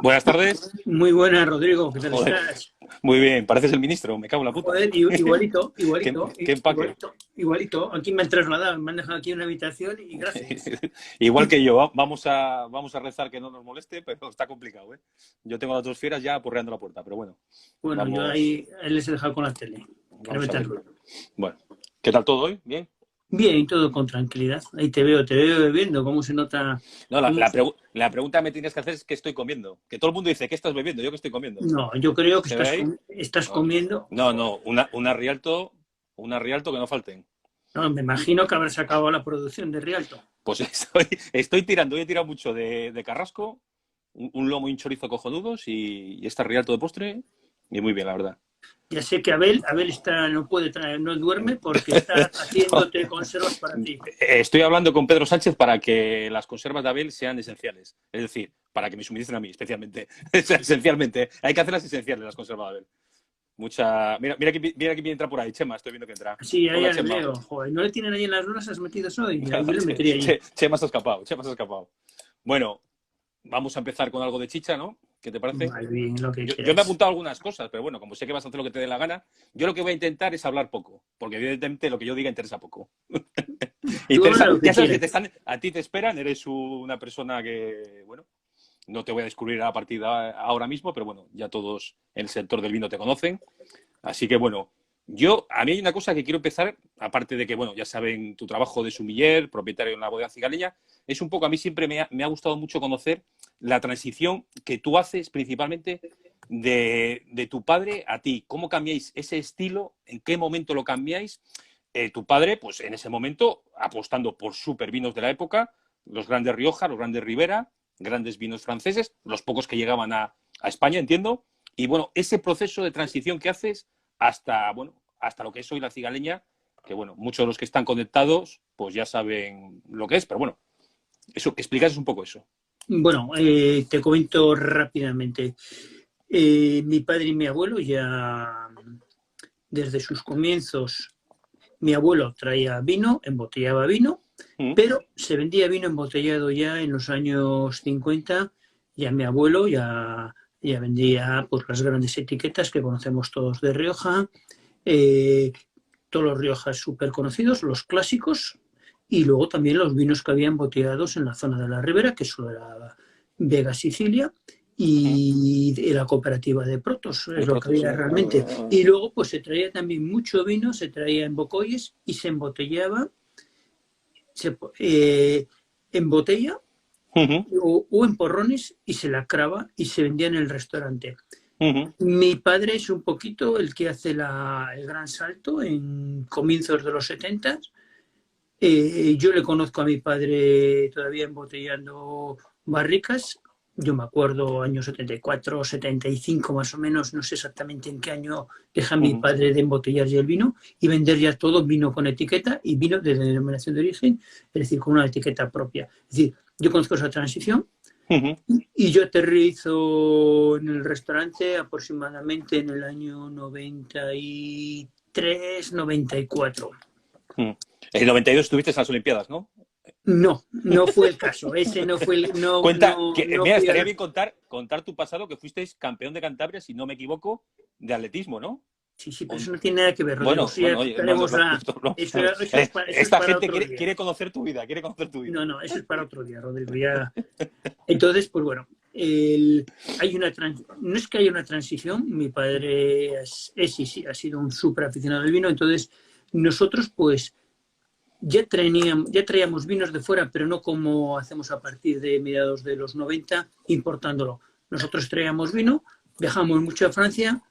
Buenas tardes. Muy buenas, Rodrigo, ¿qué tal Joder, estás? muy bien, pareces el ministro, me cago en la puta. Joder, igualito, ¿Qué, igualito, qué empaque? igualito, igualito. Aquí me han trasladado, me han dejado aquí una habitación y gracias. Igual que yo, vamos a rezar que no nos moleste, pero está complicado, ¿eh? Yo tengo las dos fieras ya aporreando la puerta, pero bueno, Bueno, yo vamos, ahí les he dejado con la tele, que no vamos a metan ver. ruido. Bueno, ¿qué tal todo hoy? ¿Bien? Bien, todo con tranquilidad. Ahí te veo bebiendo, cómo se nota. No, Cómo se- la pregunta que me tienes que hacer es qué estoy comiendo. Que todo el mundo dice, ¿qué estás bebiendo? Yo qué estoy comiendo. No, yo creo que ¿Se ve ahí? estás No, comiendo. no, Joder, no, una Rialto que no falten. no, me imagino que habrás acabado la producción de Rialto. Pues estoy tirando, hoy he tirado mucho de Carrasco, un lomo y un chorizo cojonudos y esta Rialto de postre, y muy bien, la verdad. Ya sé que Abel está, no puede traer, no duerme porque está haciéndote conservas para ti. Estoy hablando con Pedro Sánchez para que las conservas de Abel sean esenciales, es decir, para que me suministren a mí, especialmente, esencialmente. Hay que hacerlas esenciales, las conservas de Abel. Mira que entra por ahí, Chema, estoy viendo que entra. Sí, ya, Hola, ya le Chema. veo. Joder, ¿no le tienen ahí en las brasas metidos hoy? Yo le metería allí. Chema se ha escapado, Chema se ha escapado. Bueno, vamos a empezar con algo de chicha, ¿no? ¿Qué te parece? Vale, bien, lo que Yo me he quieras. apuntado algunas cosas, pero bueno, como sé que vas a hacer lo que te dé la gana, yo lo que voy a intentar es hablar poco, porque evidentemente lo que yo diga interesa poco. Tú habla lo que Ya sabes que quieras. a ti te esperan, eres una persona que, bueno, no te voy a descubrir a partir de ahora mismo, pero bueno, ya todos en el sector del vino te conocen. Así que bueno, a mí hay una cosa que quiero empezar, aparte de que, bueno, ya saben tu trabajo de sumiller, propietario en la bodega cigaleña, es un poco, a mí siempre me ha gustado mucho conocer la transición que tú haces principalmente de tu padre a ti. ¿Cómo cambiáis ese estilo? ¿En qué momento lo cambiáis? Tu padre, pues en ese momento, apostando por super vinos de la época, los grandes Rioja, los grandes Ribera, grandes vinos franceses, los pocos que llegaban a España, entiendo. Y bueno, ese proceso de transición que haces hasta, bueno, hasta lo que es hoy la cigaleña, que bueno, muchos de los que están conectados, pues ya saben lo que es, pero bueno, eso, que explicas un poco eso. Bueno, te comento rápidamente. Mi padre y mi abuelo ya desde sus comienzos, mi abuelo traía vino, embotellaba vino, Mm, pero se vendía vino embotellado ya en los años 50. Ya mi abuelo ya vendía pues, las grandes etiquetas que conocemos todos de Rioja, eh, todos los Riojas súper conocidos, los clásicos, y luego también los vinos que había embotellados en la zona de la Ribera, que solo era Vega Sicilia, mm, y la cooperativa de Protos, es de lo que pronto, había sí. realmente. Y luego pues se traía también mucho vino, se traía en bocoyes y se embotellaba, se, en botella Ujú, o en porrones y se lacraba y se vendía en el restaurante. ujú, Mi padre es un poquito el que hace el gran salto en comienzos de los 70. Yo le conozco a mi padre todavía embotellando barricas. Yo me acuerdo años 74, 75 más o menos, no sé exactamente en qué año deja mi ujú, padre de embotellar ya el vino y vender ya todo vino con etiqueta y vino de denominación de origen, es decir, con una etiqueta propia. Es decir, yo conozco esa transición ujú, y yo aterrizo en el restaurante aproximadamente en el año 93, 94. ujú. En el 92 estuviste en las Olimpiadas, ¿no? No, no fue el caso. Ese no fue el. No, Cuenta, no, no mira, fui a estaría las. bien contar tu pasado, que fuisteis campeón de Cantabria, si no me equivoco, de atletismo, ¿no? Sí, sí, pero O- eso no tiene nada que ver, Rodrigo. Bueno, Eso ya bueno, oye, no, estaremos a. Eso es esta para gente otro día. quiere conocer tu vida, quiere conocer tu vida. No, no, eso es para otro día, Rodrigo. Ya. Entonces, pues bueno, no es que haya una transición. Mi padre y sí, ha sido un súper aficionado al vino. Entonces, nosotros, pues, ya traíamos vinos de fuera, pero no como hacemos a partir de mediados de los 90 importándolo. Nosotros traíamos vino, viajamos mucho a Francia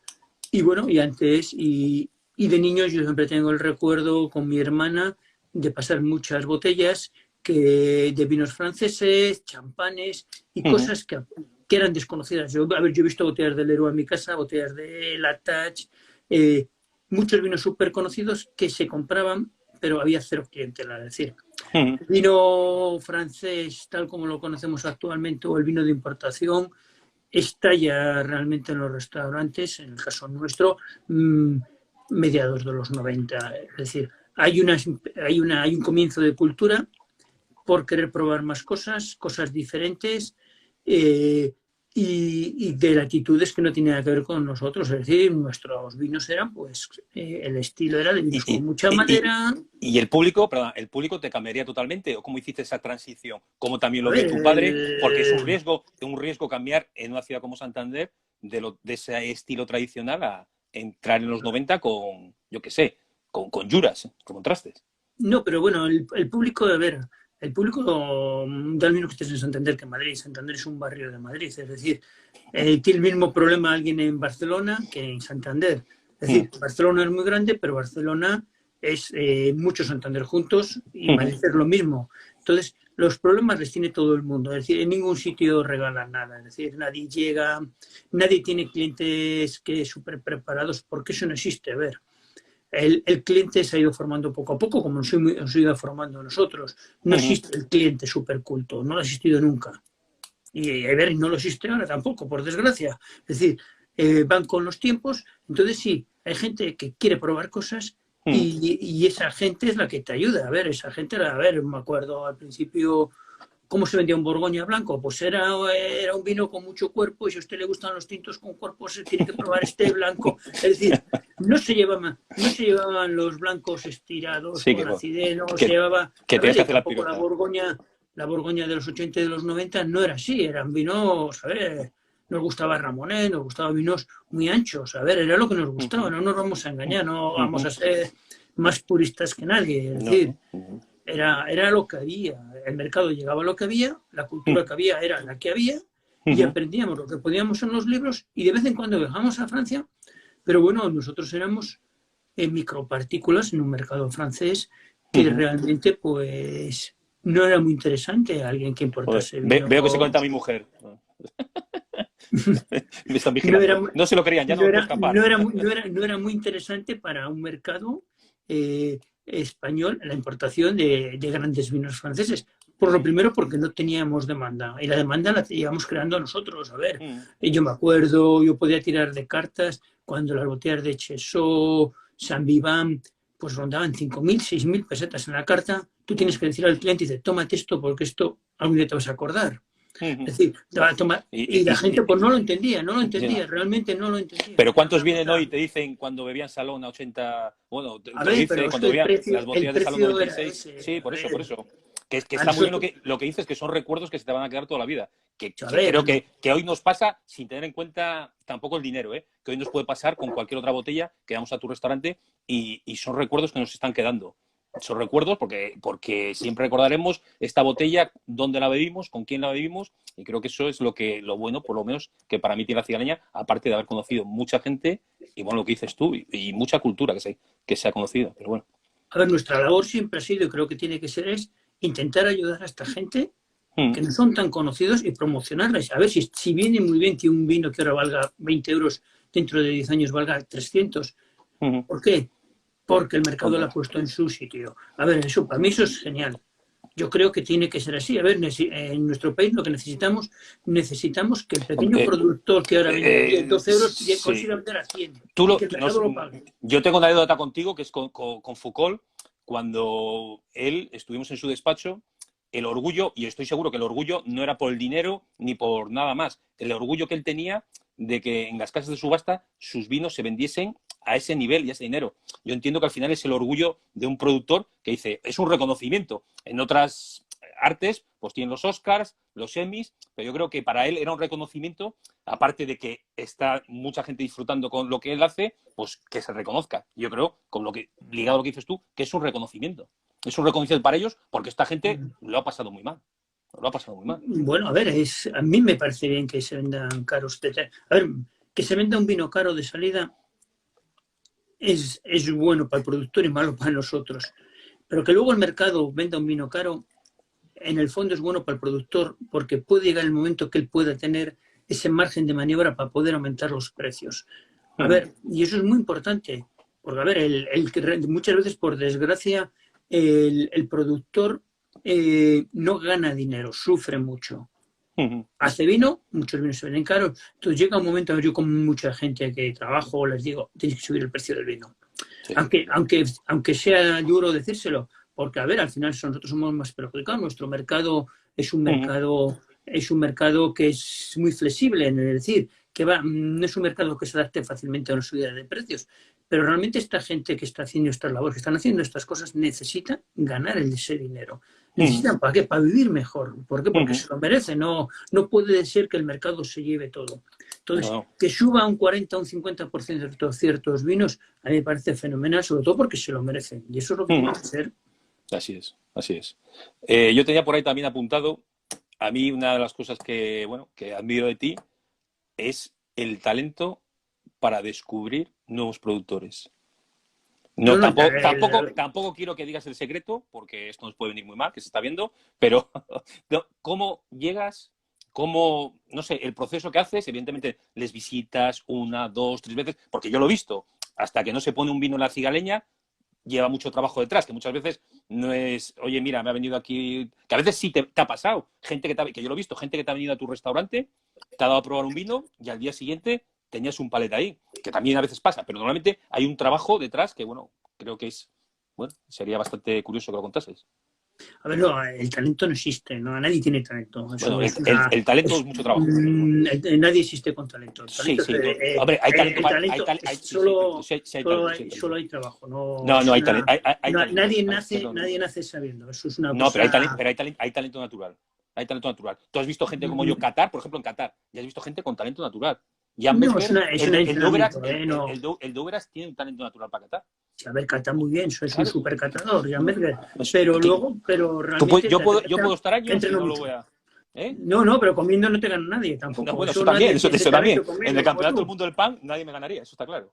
y bueno, y de niños yo siempre tengo el recuerdo con mi hermana de pasar muchas botellas de vinos franceses, champanes y Ujú, cosas que eran desconocidas. Yo he visto botellas de Leroy en mi casa, botellas de Latach, eh, muchos vinos súper conocidos que se compraban, pero había cero clientela. Es decir, ujú, el vino francés, tal como lo conocemos actualmente, o el vino de importación, está ya realmente en los restaurantes, en el caso nuestro, mediados de los 90. Es decir, hay un comienzo de cultura por querer probar más cosas, cosas diferentes, eh, y de latitudes que no tienen nada que ver con nosotros. Es decir, nuestros vinos eran, pues, el estilo era de vinos con mucha madera. ¿Y el público, perdón, el público te cambiaría totalmente? ¿O cómo hiciste esa transición? ¿Cómo también lo A vio ver, tu padre? Porque es un riesgo cambiar en una ciudad como Santander de ese estilo tradicional a entrar en los 90 con, yo qué sé, con Juras, con contrastes. no, pero bueno, el público, a ver, el público da el mismo que estés en Santander que en Madrid. Santander es un barrio de Madrid, es decir, tiene el mismo problema alguien en Barcelona que en Santander. Es decir, Barcelona es muy grande, pero Barcelona es mucho Santander juntos y Madrid es lo mismo. Entonces, los problemas les tiene todo el mundo. Es decir, en ningún sitio regalan nada. Es decir, nadie llega, nadie tiene clientes que súper preparados, porque eso no existe. A ver, el cliente se ha ido formando poco a poco, como nos hemos ido formando nosotros. No existe el cliente súper culto, no lo ha existido nunca. Y a ver, no lo existe ahora tampoco, por desgracia. Es decir, van con los tiempos. Entonces sí, hay gente que quiere probar cosas y esa gente es la que te ayuda. A ver, esa gente, a ver, me acuerdo al principio cómo se vendía un Borgoña blanco. Pues era un vino con mucho cuerpo y si a usted le gustan los tintos con cuerpo, se tiene que probar este blanco. Es decir, no se llevaban los blancos estirados Sí, con acidez, no que, se llevaba. que A ver, tenías que y hacer la tampoco pirueta. la Borgoña de los 80 y de los 90 no era así, eran vinos, a ver, nos gustaba Ramonet, nos gustaban vinos muy anchos, a ver, era lo que nos gustaba, no nos vamos a engañar, no vamos a ser más puristas que nadie, es decir, era lo que había, el mercado llegaba a lo que había, la cultura que había era la que había, y aprendíamos lo que podíamos en los libros, y de vez en cuando viajamos a Francia, pero bueno, nosotros éramos en micropartículas en un mercado francés que realmente, pues, no era muy interesante alguien que Joder, importase vino. veo que se cuenta a mi mujer. Me están No era, vigilando. No se lo querían, ya no lo puedo escapar. no era muy interesante para un mercado español la importación de grandes vinos franceses. Por lo primero, porque no teníamos demanda. Y la demanda la íbamos creando nosotros. A ver, yo me acuerdo, yo podía tirar de cartas cuando las botellas de Chesot, San Vivant, pues rondaban 5.000, 6.000 pesetas en la carta. Tú tienes que decir al cliente, dice, tómate esto porque esto algún día te vas a acordar. Es decir, te va a tomar. Y la gente pues no lo entendía, realmente no lo entendía. Pero ¿cuántos vienen hoy y te dicen cuando bebían Salón a 80? Bueno, te A lo ver, dice pero es cuando que bebían las botellas de Salón precio era 96. ese. Sí, por eso, por eso. Que está muy nosotros, bien lo que dices, que son recuerdos que se te van a quedar toda la vida. Que ver, creo que hoy nos pasa sin tener en cuenta tampoco el dinero, que hoy nos puede pasar con cualquier otra botella que vamos a tu restaurante y son recuerdos que nos están quedando. Son recuerdos porque siempre recordaremos esta botella, dónde la bebimos, con quién la bebimos, y creo que eso es lo bueno, por lo menos, que para mí tiene la cigaleña, aparte de haber conocido mucha gente, y bueno, lo que dices tú, y mucha cultura que se ha conocido, pero bueno. A ver, nuestra labor siempre ha sido, y creo que tiene que ser, es intentar ayudar a esta gente que no son tan conocidos y promocionarles. A ver, si viene muy bien que un vino que ahora valga 20 euros, dentro de 10 años valga 300. ¿Por qué? Porque el mercado lo ha puesto en su sitio. A ver, eso, para mí eso es genial. Yo creo que tiene que ser así. A ver, en nuestro país lo que necesitamos que el pequeño productor que ahora vende 12 euros ya consiga vender a 100. Que el mercado lo pague. Yo tengo una anécdota contigo que es con Foucault, cuando él estuvimos en su despacho, el orgullo, y estoy seguro que el orgullo no era por el dinero ni por nada más, el orgullo que él tenía de que en las casas de subasta sus vinos se vendiesen a ese nivel y a ese dinero. Yo entiendo que al final es el orgullo de un productor que dice, es un reconocimiento. En otras artes, pues tienen los Oscars, los Emmys, pero yo creo que para él era un reconocimiento, aparte de que está mucha gente disfrutando con lo que él hace, pues que se reconozca. Yo creo, con lo que ligado a lo que dices tú, que es un reconocimiento. Es un reconocimiento para ellos porque esta gente lo ha pasado muy mal. Lo ha pasado muy mal. Bueno, a ver, a mí me parece bien que se vendan caros. A ver, que se venda un vino caro de salida es bueno para el productor y malo para nosotros. Pero que luego el mercado venda un vino caro, en el fondo es bueno para el productor porque puede llegar el momento que él pueda tener ese margen de maniobra para poder aumentar los precios. A ver, y eso es muy importante, porque a ver, muchas veces, por desgracia, el productor no gana dinero, sufre mucho. Hace vino, muchos vinos se venden caros, entonces llega un momento, yo con mucha gente que trabajo les digo, tienes que subir el precio del vino. Sí. Aunque sea duro decírselo, porque a ver, al final nosotros somos más perjudicados, nuestro mercado es un mercado es un mercado que es muy flexible, es decir, que no es un mercado que se adapte fácilmente a una subida de precios, pero realmente esta gente que está haciendo estas labores, que están haciendo estas cosas, necesita ganar ese dinero. Necesitan, ¿para qué? Para vivir mejor. ¿Por qué? Porque se lo merece. No, no puede ser que el mercado se lleve todo. Entonces, que suba un 40 o un 50% ciertos vinos, a mí me parece fenomenal, sobre todo porque se lo merecen. Y eso es lo que tiene que hacer. Así es, así es. Yo tenía por ahí también apuntado, a mí una de las cosas que, bueno, que admiro de ti es el talento para descubrir nuevos productores. No, tampoco quiero que digas el secreto, porque esto nos puede venir muy mal, que se está viendo, pero no, ¿cómo llegas? ¿Cómo, no sé, el proceso que haces? Evidentemente, les visitas 1, 2, 3 veces, porque yo lo he visto, hasta que no se pone un vino en la cigaleña, lleva mucho trabajo detrás, que muchas veces no es, oye, mira, me ha venido aquí, que a veces sí te ha pasado, gente que yo lo he visto, gente que te ha venido a tu restaurante, te ha dado a probar un vino y al día siguiente tenías un palet ahí, que también a veces pasa, pero normalmente hay un trabajo detrás que, bueno, creo que es, bueno, sería bastante curioso que lo contases. A ver, no, el talento no existe, ¿no? Nadie tiene talento. Bueno, el talento es mucho trabajo. Nadie existe con talento. El talento sí. Hombre, hay talento. Solo hay trabajo. No, hay talento. Nadie nace sabiendo. Eso es una cosa... pero hay talento natural. Hay talento natural. Tú has visto gente como yo, Qatar, por ejemplo, en Qatar, ya has visto gente con talento natural. El Duberas tiene un talento natural para Qatar. A ver, cata muy bien, soy un súper catador, pero realmente... Yo puedo estar años y no lo voy a... No, pero comiendo no te gana nadie tampoco. No, bueno, eso también. En el campeonato del mundo del pan nadie me ganaría, eso está claro.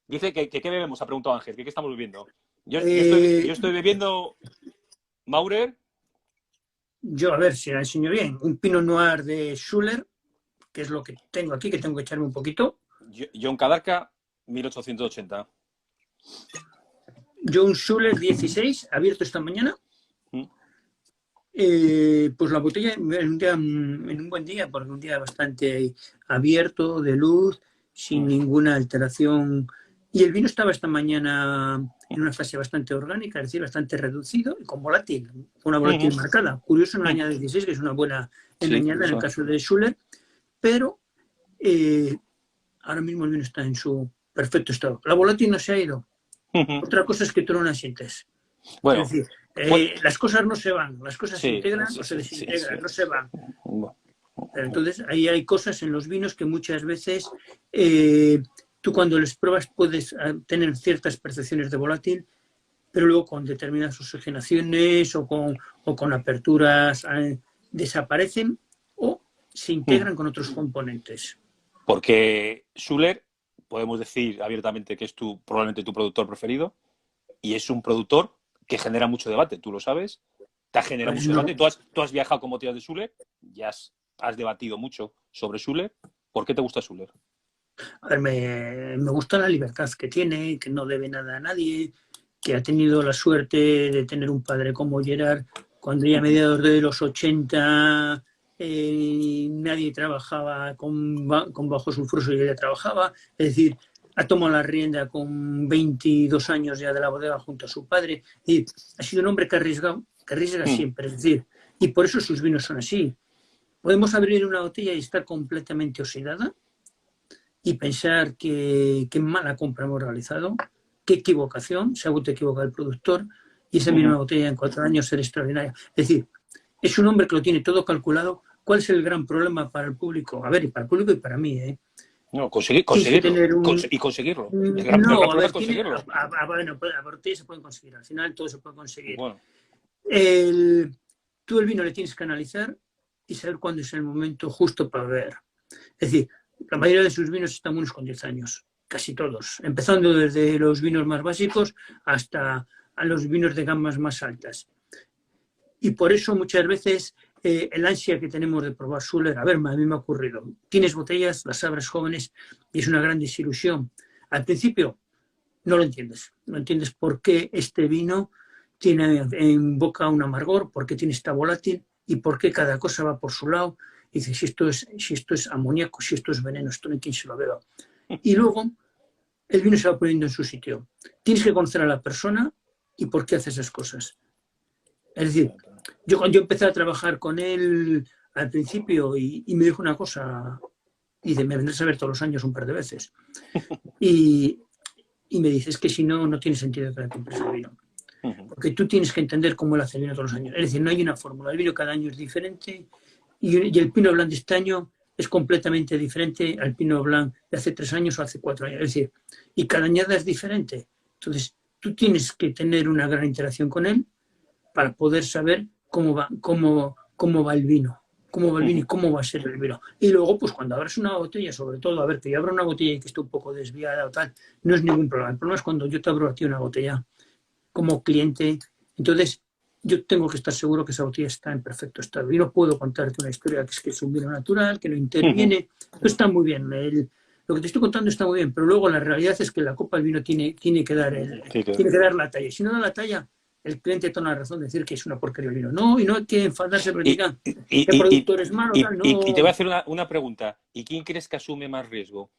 Dice que ¿qué bebemos? Ha preguntado Ángel, ¿qué estamos bebiendo? Yo estoy bebiendo Maurer. Yo, a ver si la enseño bien. Un Pinot Noir de Schuller, que es lo que tengo aquí, que tengo que echarme un poquito. John Cadarca, 1880. John Schuller 16, abierto esta mañana. Pues la botella en un buen día, porque un día bastante abierto, de luz, sin ninguna alteración. Y el vino estaba esta mañana en una fase bastante orgánica, es decir, bastante reducido y con volátil, una volátil marcada. Curioso en la añada 16, que es una buena engañada en el caso de Schuller, pero ahora mismo el vino está en su perfecto estado. La volátil no se ha ido. Otra cosa es que tú no la sientes. Bueno, es decir, las cosas no se van, las cosas se integran o se desintegran, no se van. Pero entonces ahí hay cosas en los vinos que muchas veces tú cuando les pruebas puedes tener ciertas percepciones de volátil, pero luego con determinadas oxigenaciones o con aperturas desaparecen o se integran con otros componentes. Porque Schuller, podemos decir abiertamente que es probablemente tu productor preferido, y es un productor que genera mucho debate, tú lo sabes, te ha generado mucho debate. Tú has viajado con botellas de Schuller, ya has debatido mucho sobre Schuller. ¿Por qué te gusta Schuller? A ver, me gusta la libertad que tiene, que no debe nada a nadie, que ha tenido la suerte de tener un padre como Gerard, cuando ya a mediados de los 80 nadie trabajaba con bajo sulfuroso y ella trabajaba, es decir, ha tomado la rienda con 22 años ya de la bodega junto a su padre, y ha sido un hombre que arriesga siempre, es decir, y por eso sus vinos son así. Podemos abrir una botella y estar completamente oxidada y pensar que qué mala compra hemos realizado, qué equivocación, se ha vuelto a equivocar el productor, y esa misma botella en 4 años será extraordinaria. Es decir, es un hombre que lo tiene todo calculado. ¿Cuál es el gran problema para el público? A ver, y para el público y para mí, No, conseguirlo. Y conseguirlo. El gran problema es conseguirlo. Bueno, a botella se pueden conseguir. Al final todo se puede conseguir. Bueno. Tú el vino le tienes que analizar y saber cuándo es el momento justo para beber. Es decir, la mayoría de sus vinos están unos con 10 años. Casi todos. Empezando desde los vinos más básicos hasta a los vinos de gamas más altas. Y por eso muchas veces el ansia que tenemos de probar Schuller, a ver, a mí me ha ocurrido. Tienes botellas, las abres jóvenes y es una gran desilusión. Al principio no lo entiendes. No entiendes por qué este vino tiene en boca un amargor, por qué tiene esta volátil y por qué cada cosa va por su lado. Y dices, si esto es amoníaco, si esto es veneno, esto no hay quien se lo beba. Y luego el vino se va poniendo en su sitio. Tienes que conocer a la persona y por qué hace esas cosas. Es decir, yo cuando yo empecé a trabajar con él al principio y me dijo una cosa, dice, me vendrás a ver todos los años un par de veces. Y me dice, es que si no, no tiene sentido que la compres el vino. Porque tú tienes que entender cómo lo hace el vino todos los años. Es decir, no hay una fórmula. El vino cada año es diferente y el Pinot Blanc de este año es completamente diferente al Pinot Blanc de hace 3 años o hace 4 años. Es decir, y cada añada es diferente. Entonces, tú tienes que tener una gran interacción con él para poder saber cómo va el vino. Cómo va el vino y cómo va a ser el vino. Y luego, pues cuando abres una botella, sobre todo, a ver, que yo abro una botella y que esté un poco desviada o tal, no es ningún problema. El problema es cuando yo te abro a ti una botella como cliente. Entonces, yo tengo que estar seguro que esa botella está en perfecto estado. Yo no puedo contarte una historia que es un vino natural, que no interviene. Esto está muy bien. Lo que te estoy contando está muy bien, pero luego la realidad es que la copa del vino tiene que dar la talla. Si no da la talla, el cliente tiene la razón de decir que es una porquería el vino. No, y no hay que enfadarse porque digan que el productor es malo. No. Y te voy a hacer una pregunta. ¿Y quién crees que asume más riesgo?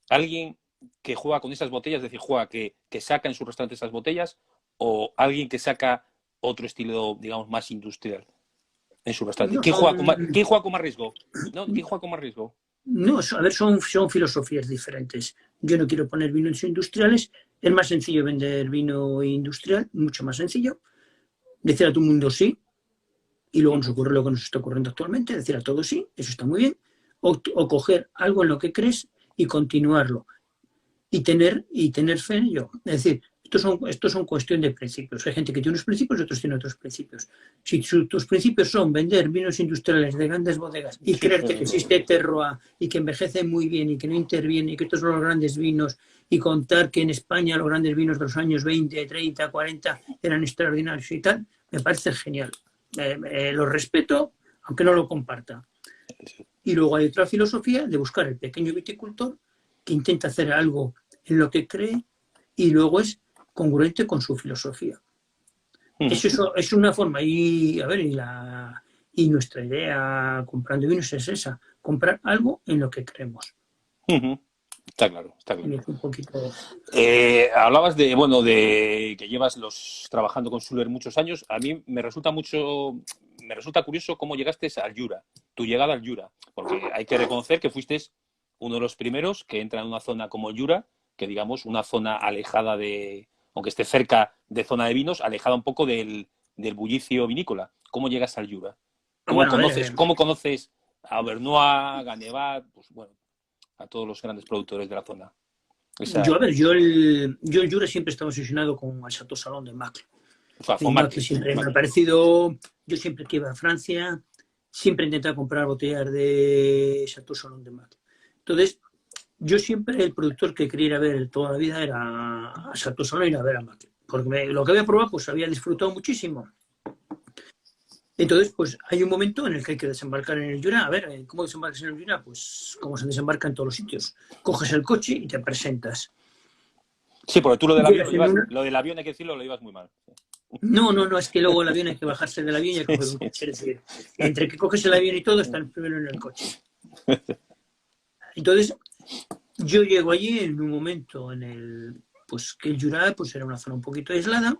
¿Alguien que juega con esas botellas, es decir, juega que saca en su restaurante esas botellas, o alguien que saca otro estilo, digamos, más industrial en su restaurante? No, ¿Quién juega con más riesgo? ¿No? ¿Quién juega con más riesgo? No, a ver, son filosofías diferentes. Yo no quiero poner vinos industriales. Es más sencillo vender vino industrial, mucho más sencillo. Decir a todo el mundo sí, y luego nos ocurre lo que nos está ocurriendo actualmente, decir a todos sí, eso está muy bien. O coger algo en lo que crees y continuarlo. Y tener fe en ello. Es decir, estos son cuestión de principios. Hay gente que tiene unos principios y otros tienen otros principios. Si tus principios son vender vinos industriales de grandes bodegas y creerte que existe terroir y que envejece muy bien y que no interviene y que estos son los grandes vinos y contar que en España los grandes vinos de los años 20, 30, 40 eran extraordinarios y tal, me parece genial. Lo respeto, aunque no lo comparta. Y luego hay otra filosofía de buscar el pequeño viticultor que intenta hacer algo en lo que cree y luego es congruente con su filosofía. Eso es una forma. Y a ver, y nuestra idea comprando vinos es esa, comprar algo en lo que creemos. Está claro, está claro. Un poquito... hablabas de que llevas trabajando con Schuller muchos años. A mí me resulta curioso cómo llegaste al Jura, tu llegada al Jura, porque hay que reconocer que fuiste uno de los primeros que entra en una zona como el Jura, que digamos una zona alejada aunque esté cerca de zona de vinos, alejada un poco del bullicio vinícola. ¿Cómo llegas al Jura? ¿Cómo conoces a Auvernois, Ganevat, pues bueno, a todos los grandes productores de la zona? Yo el Jura siempre estaba obsesionado con el Chateau Salon de Macle. Siempre me ha parecido, yo siempre que iba a Francia, siempre intentaba comprar botellas de Chateau Salon de Macle. Entonces, yo siempre, el productor que quería ir a ver toda la vida era a Chateau Salon y ir a ver a Macle. Porque lo que había probado, pues había disfrutado muchísimo. Entonces, pues hay un momento en el que hay que desembarcar en el Jura. A ver, ¿cómo desembarcas en el Jura? Pues como se desembarca en todos los sitios. Coges el coche y te presentas. Sí, porque tú lo del avión, hay que decirlo, lo llevas muy mal. No, es que luego el avión hay que bajarse del avión y hay que coger un coche. Es decir, entre que coges el avión y todo, están primero en el coche. Entonces, yo llego allí en un momento pues que el Jura pues era una zona un poquito aislada,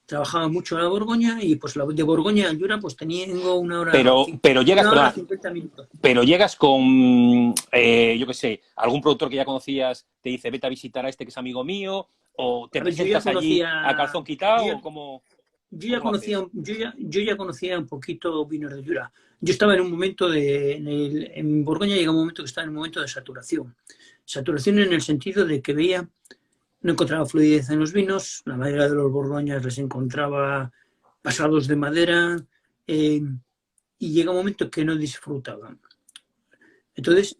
trabajaba mucho en la Borgoña y pues de Borgoña al Jura pues tengo una hora. Pero llegas, una hora 50 minutos. Pero llegas con, yo qué sé, algún productor que ya conocías te dice vete a visitar a este que es amigo mío, o te presentas allí a calzón quitado, o cómo. Yo ya conocía un poquito vinos de Jura. Yo estaba en un momento en Borgoña llega un momento que estaba en un momento de saturación. Saturación en el sentido de que no encontraba fluidez en los vinos, la mayoría de los borgoñas les encontraba pasados de madera y llega un momento que no disfrutaban. Entonces,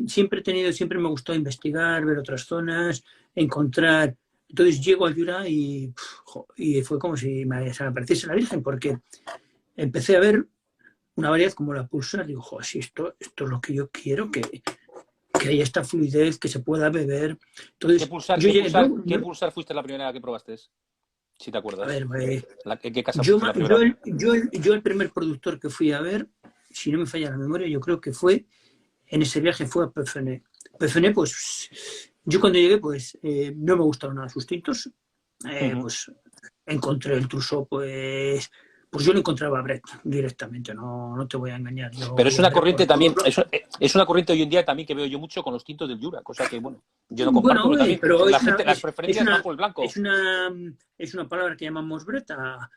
siempre me gustó investigar, ver otras zonas, encontrar. Entonces llego al Jura y fue como si se me apareciese la Virgen, porque empecé a ver una variedad como la Pulsar. Digo, si esto es lo que yo quiero, que haya esta fluidez, que se pueda beber. Entonces, ¿Qué Pulsar fuiste la primera que probaste? Si te acuerdas. A ver, ¿qué casa fuiste la primera? Yo el primer productor que fui a ver, si no me falla la memoria, yo creo que en ese viaje fue a Pefené. Pefené, pues, yo cuando llegué, pues, no me gustaron nada sus tintos. Pues, encontré el Trousseau, pues, Pues yo lo encontraba a Brett directamente, no te voy a engañar. Pero es una corriente también, es una corriente hoy en día también que veo yo mucho con los tintos del Jura, cosa que, bueno, yo no comparto, bueno, también pero las preferencias van por el blanco. Es una palabra que llamamos Brett a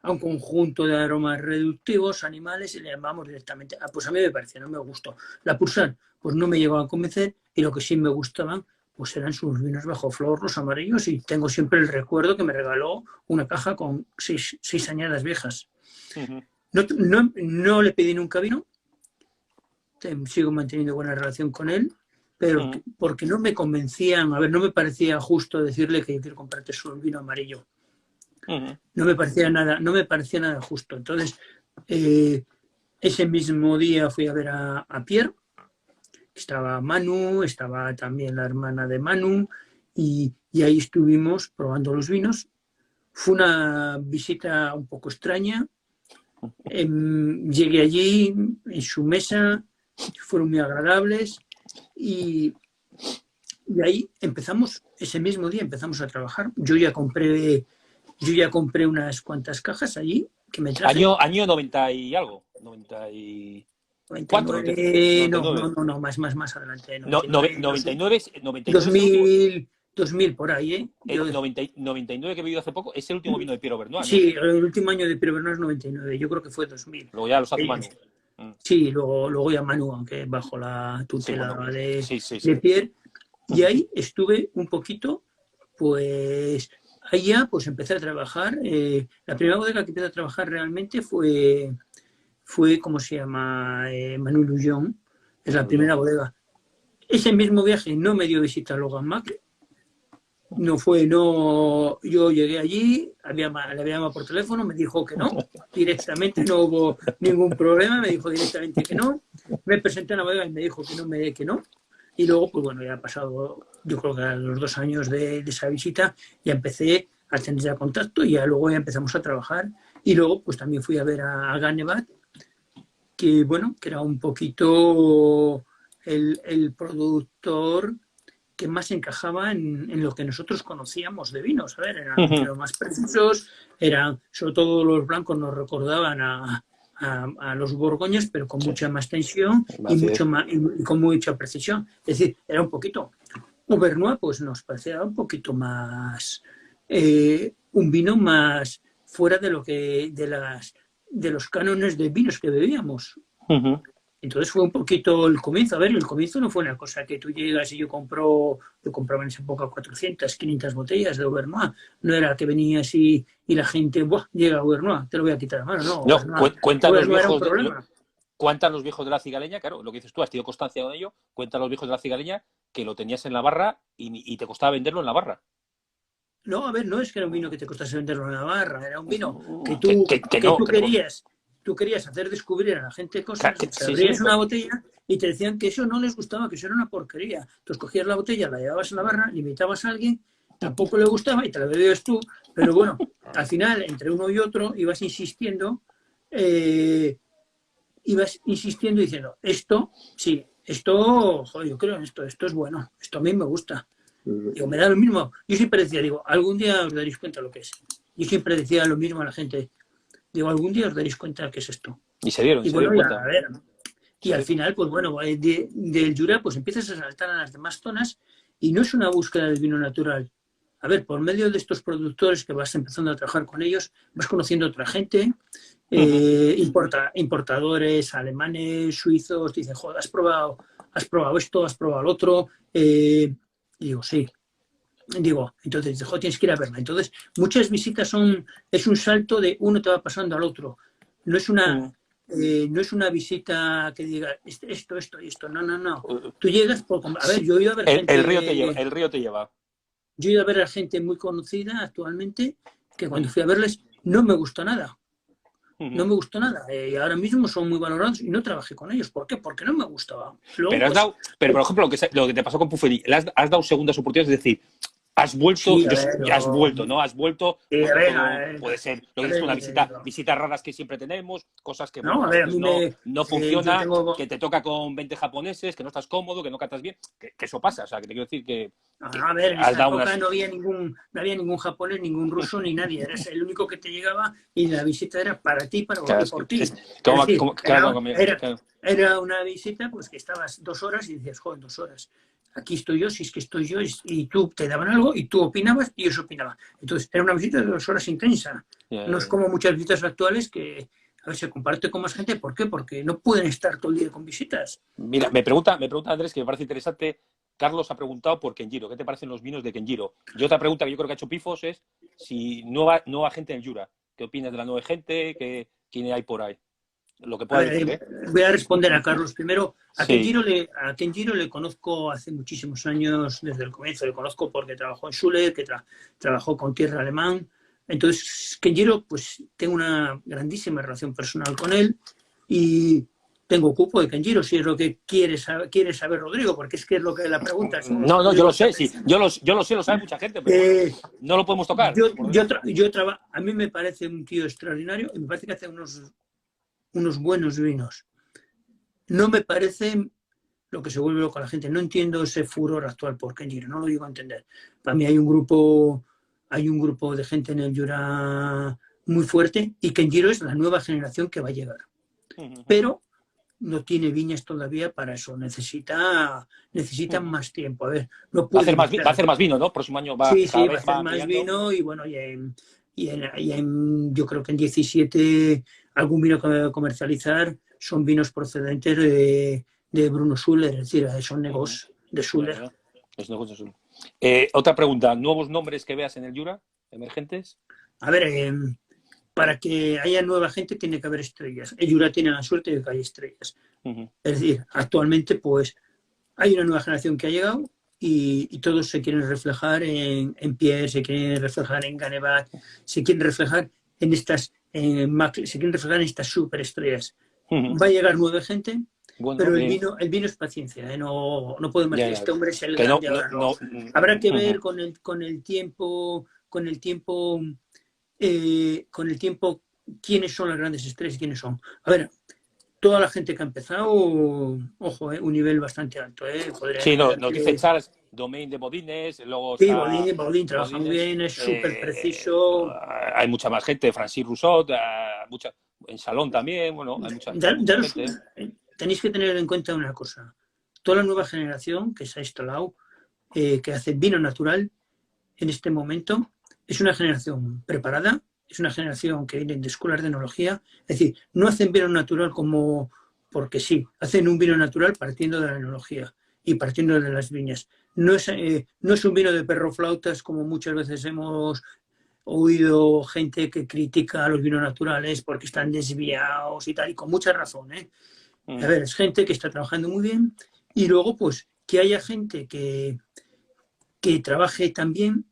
un conjunto de aromas reductivos, animales, y le llamamos directamente. Pues a mí me parecía, no me gustó. La Pulsar, pues no me llegó a convencer, y lo que sí me gustaban, pues eran sus vinos bajo flor, los amarillos, y tengo siempre el recuerdo que me regaló una caja con 6 añadas viejas. Uh-huh. No le pedí nunca vino, sigo manteniendo buena relación con él, pero porque no me convencían, a ver, no me parecía justo decirle que yo quiero comprarte solo el vino amarillo. No me parecía nada justo. Entonces, ese mismo día fui a ver a Pierre. Estaba Manu, estaba también la hermana de Manu, y ahí estuvimos probando los vinos. Fue una visita un poco extraña. Llegué allí, en su mesa, fueron muy agradables, y ahí ese mismo día empezamos a trabajar. Yo ya compré unas cuantas cajas allí que me traje. Año 90 y algo, 94. No, más adelante. 99, 2000 por ahí, ¿eh? El 99 que he vivido hace poco es el último vino de Pierre Auvergnat, ¿no? Sí, el último año de Pierre Auvergnat es 99, yo creo que fue 2000. Luego ya los hace Manu. Sí, luego ya Manu, aunque bajo la tutela de Pierre. Sí. Y ahí estuve un poquito, pues ahí ya pues empecé a trabajar. La primera bodega que empecé a trabajar realmente fue ¿cómo se llama? Manu Lujon, es la primera bodega. Ese mismo viaje no me dio visita a Logan Mac. Yo llegué allí, le había llamado por teléfono, me dijo que no, directamente, no hubo ningún problema, me dijo directamente que no. Me presenté a la bodega y me dijo que no. Y luego, pues bueno, ya ha pasado, yo creo que a los 2 años de esa visita, ya empecé a tener ya contacto, y ya luego ya empezamos a trabajar. Y luego, pues también fui a ver a Ganevat, que bueno, que era un poquito el productor que más encajaba en lo que nosotros conocíamos de vinos. A ver, eran los más precisos, sobre todo los blancos nos recordaban a los borgoñas, pero con mucha más tensión y con mucha precisión. Es decir, era un poquito. Auvergnat, pues nos parecía un poquito más, un vino más fuera de los cánones de vinos que bebíamos. Entonces fue un poquito el comienzo. A ver, el comienzo no fue una cosa que tú llegas y yo compraba en esa época 400, 500 botellas de Auvergnat. No era que venías y la gente, ¡buah! Llega Auvergnat, te lo voy a quitar a mano. No, cuentan los viejos de la cigaleña, claro, lo que dices tú, has tenido constancia de ello, cuentan los viejos de la cigaleña que lo tenías en la barra y te costaba venderlo en la barra. No, a ver, no es que era un vino que te costase venderlo en la barra, era un vino que tú querías. Tú querías hacer descubrir a la gente cosas, te abrías una botella y te decían que eso no les gustaba, que eso era una porquería. Entonces cogías la botella, la llevabas a la barra, le invitabas a alguien, tampoco le gustaba y te la bebías tú, pero bueno, al final, entre uno y otro, ibas insistiendo diciendo, joder, yo creo en esto es bueno, esto a mí me gusta. Digo, me da lo mismo. Yo siempre decía, algún día os daréis cuenta lo que es. Yo siempre decía lo mismo a la gente. Digo, algún día os daréis cuenta qué es esto. Y se dieron cuenta. A ver, y al final, pues bueno, del Jura, pues empiezas a saltar a las demás zonas y no es una búsqueda del vino natural. A ver, por medio de estos productores que vas empezando a trabajar con ellos, vas conociendo a otra gente, importadores alemanes, suizos, dicen, joder, has probado esto, has probado lo otro. Y digo, sí. Entonces, joder, tienes que ir a verla. Entonces, muchas visitas es un salto de uno te va pasando al otro. No es una visita que diga esto y esto. No. Tú llegas a ver, yo he ido a ver gente. El río te lleva. Yo he ido a ver a gente muy conocida actualmente que cuando fui a verles no me gustó nada. No me gustó nada. Y ahora mismo son muy valorados y no trabajé con ellos. ¿Por qué? Porque no me gustaba. Luego, pero por ejemplo, lo que te pasó con Puffery, has dado segundas oportunidades, es decir, Has vuelto, Sí, a ver, ya has vuelto, ¿no? Has vuelto, a bueno, ver, todo puede ser, lo que a dices tú, ver, una visitas raras que siempre tenemos, cosas que, bueno, no, a a ver, a veces mí no yo funciona, tengo, que te toca con 20 japoneses, que no estás cómodo, que no cantas bien, que eso pasa, o sea, que te quiero decir a ver, en has esa dado época unas... no había ningún japonés, ningún ruso, ni nadie. Eres el único que te llegaba y la visita era para ti Claro, y por ti. Es como, decir, claro, claro. era una visita pues que estabas 2 horas y decías, joder, 2 horas. Aquí estoy yo, si es que estoy yo, y tú te daban algo y tú opinabas y ellos opinaban. Entonces, era una visita de 2 horas intensa. No es como muchas visitas actuales que, a ver, se comparte con más gente. ¿Por qué? Porque no pueden estar todo el día con visitas. Mira, me pregunta Andrés, que me parece interesante. Carlos ha preguntado por Kenjiro. ¿Qué te parecen los vinos de Kenjiro? Y otra pregunta que yo creo que ha hecho Pifos es si nueva gente en el Jura. ¿Qué opinas de la nueva gente? ¿Quién hay por ahí? Lo que A pueda ver, decir, ¿eh? voy a responder a Carlos primero. Sí. A Kenjiro le conozco hace muchísimos años, desde el comienzo. Le conozco porque trabajó en Schuller, que trabajó con Tierra Alemán. Entonces, Kenjiro, pues tengo una grandísima relación personal con él y tengo cupo de Kenjiro, si es lo que quiere saber Rodrigo, porque es que es lo que la pregunta. No, yo lo sé, sí. Yo lo sé, lo sabe mucha gente, pero bueno, no lo podemos tocar. A mí me parece un tío extraordinario y me parece que hace unos buenos vinos. No me parece lo que se vuelve loco a la gente. No entiendo ese furor actual por Kenjiro, no lo digo a entender. Para mí hay un grupo de gente en el Jura muy fuerte y Kenjiro es la nueva generación que va a llegar. Pero no tiene viñas todavía para eso. Necesita más tiempo. A ver, no Va a puede hacer más vino, ¿no? Próximo año Sí, cada va a vez hacer va más ampliando. vino y bueno, yo creo que en 17 algún vino que va a comercializar son vinos procedentes de Bruno Schuller, es decir, son negocios de Schuller. Es negocio. Otra pregunta, ¿nuevos nombres que veas en el Jura, emergentes? A ver, para que haya nueva gente tiene que haber estrellas. El Jura tiene la suerte de que hay estrellas. Es decir, actualmente pues hay una nueva generación que ha llegado y todos se quieren reflejar en Pierre, se quieren reflejar en Ganevat, se quieren reflejar en estas superestrellas. Va a llegar nueva gente, Bueno, pero bien. el vino es paciencia, ¿eh? No podemos decir, Ya. este hombre es el Que grande ahora, no. no. Habrá que ver con el tiempo quiénes son las grandes estrellas y quiénes son. A ver, toda la gente que ha empezado, ojo, un nivel bastante alto. Podría Sí, nos dice enumerarte. Charles, Domain de Bodines, luego Sí, está Bodín trabaja muy Bodines, bien, es súper preciso. hay mucha más gente, Francis Rousseau, en Salón también, bueno, hay mucha gente. Tenéis que tener en cuenta una cosa. Toda la nueva generación que se ha instalado, que hace vino natural en este momento, es una generación preparada, es una generación que viene de escuelas de enología. Es decir, no hacen vino natural como porque sí, hacen un vino natural partiendo de la enología y partiendo de las viñas. No es un vino de perroflautas como muchas veces hemos oído gente que critica a los vinos naturales porque están desviados y tal, y con mucha razón, ¿eh? A ver, es gente que está trabajando muy bien y luego, pues, que haya gente que trabaje también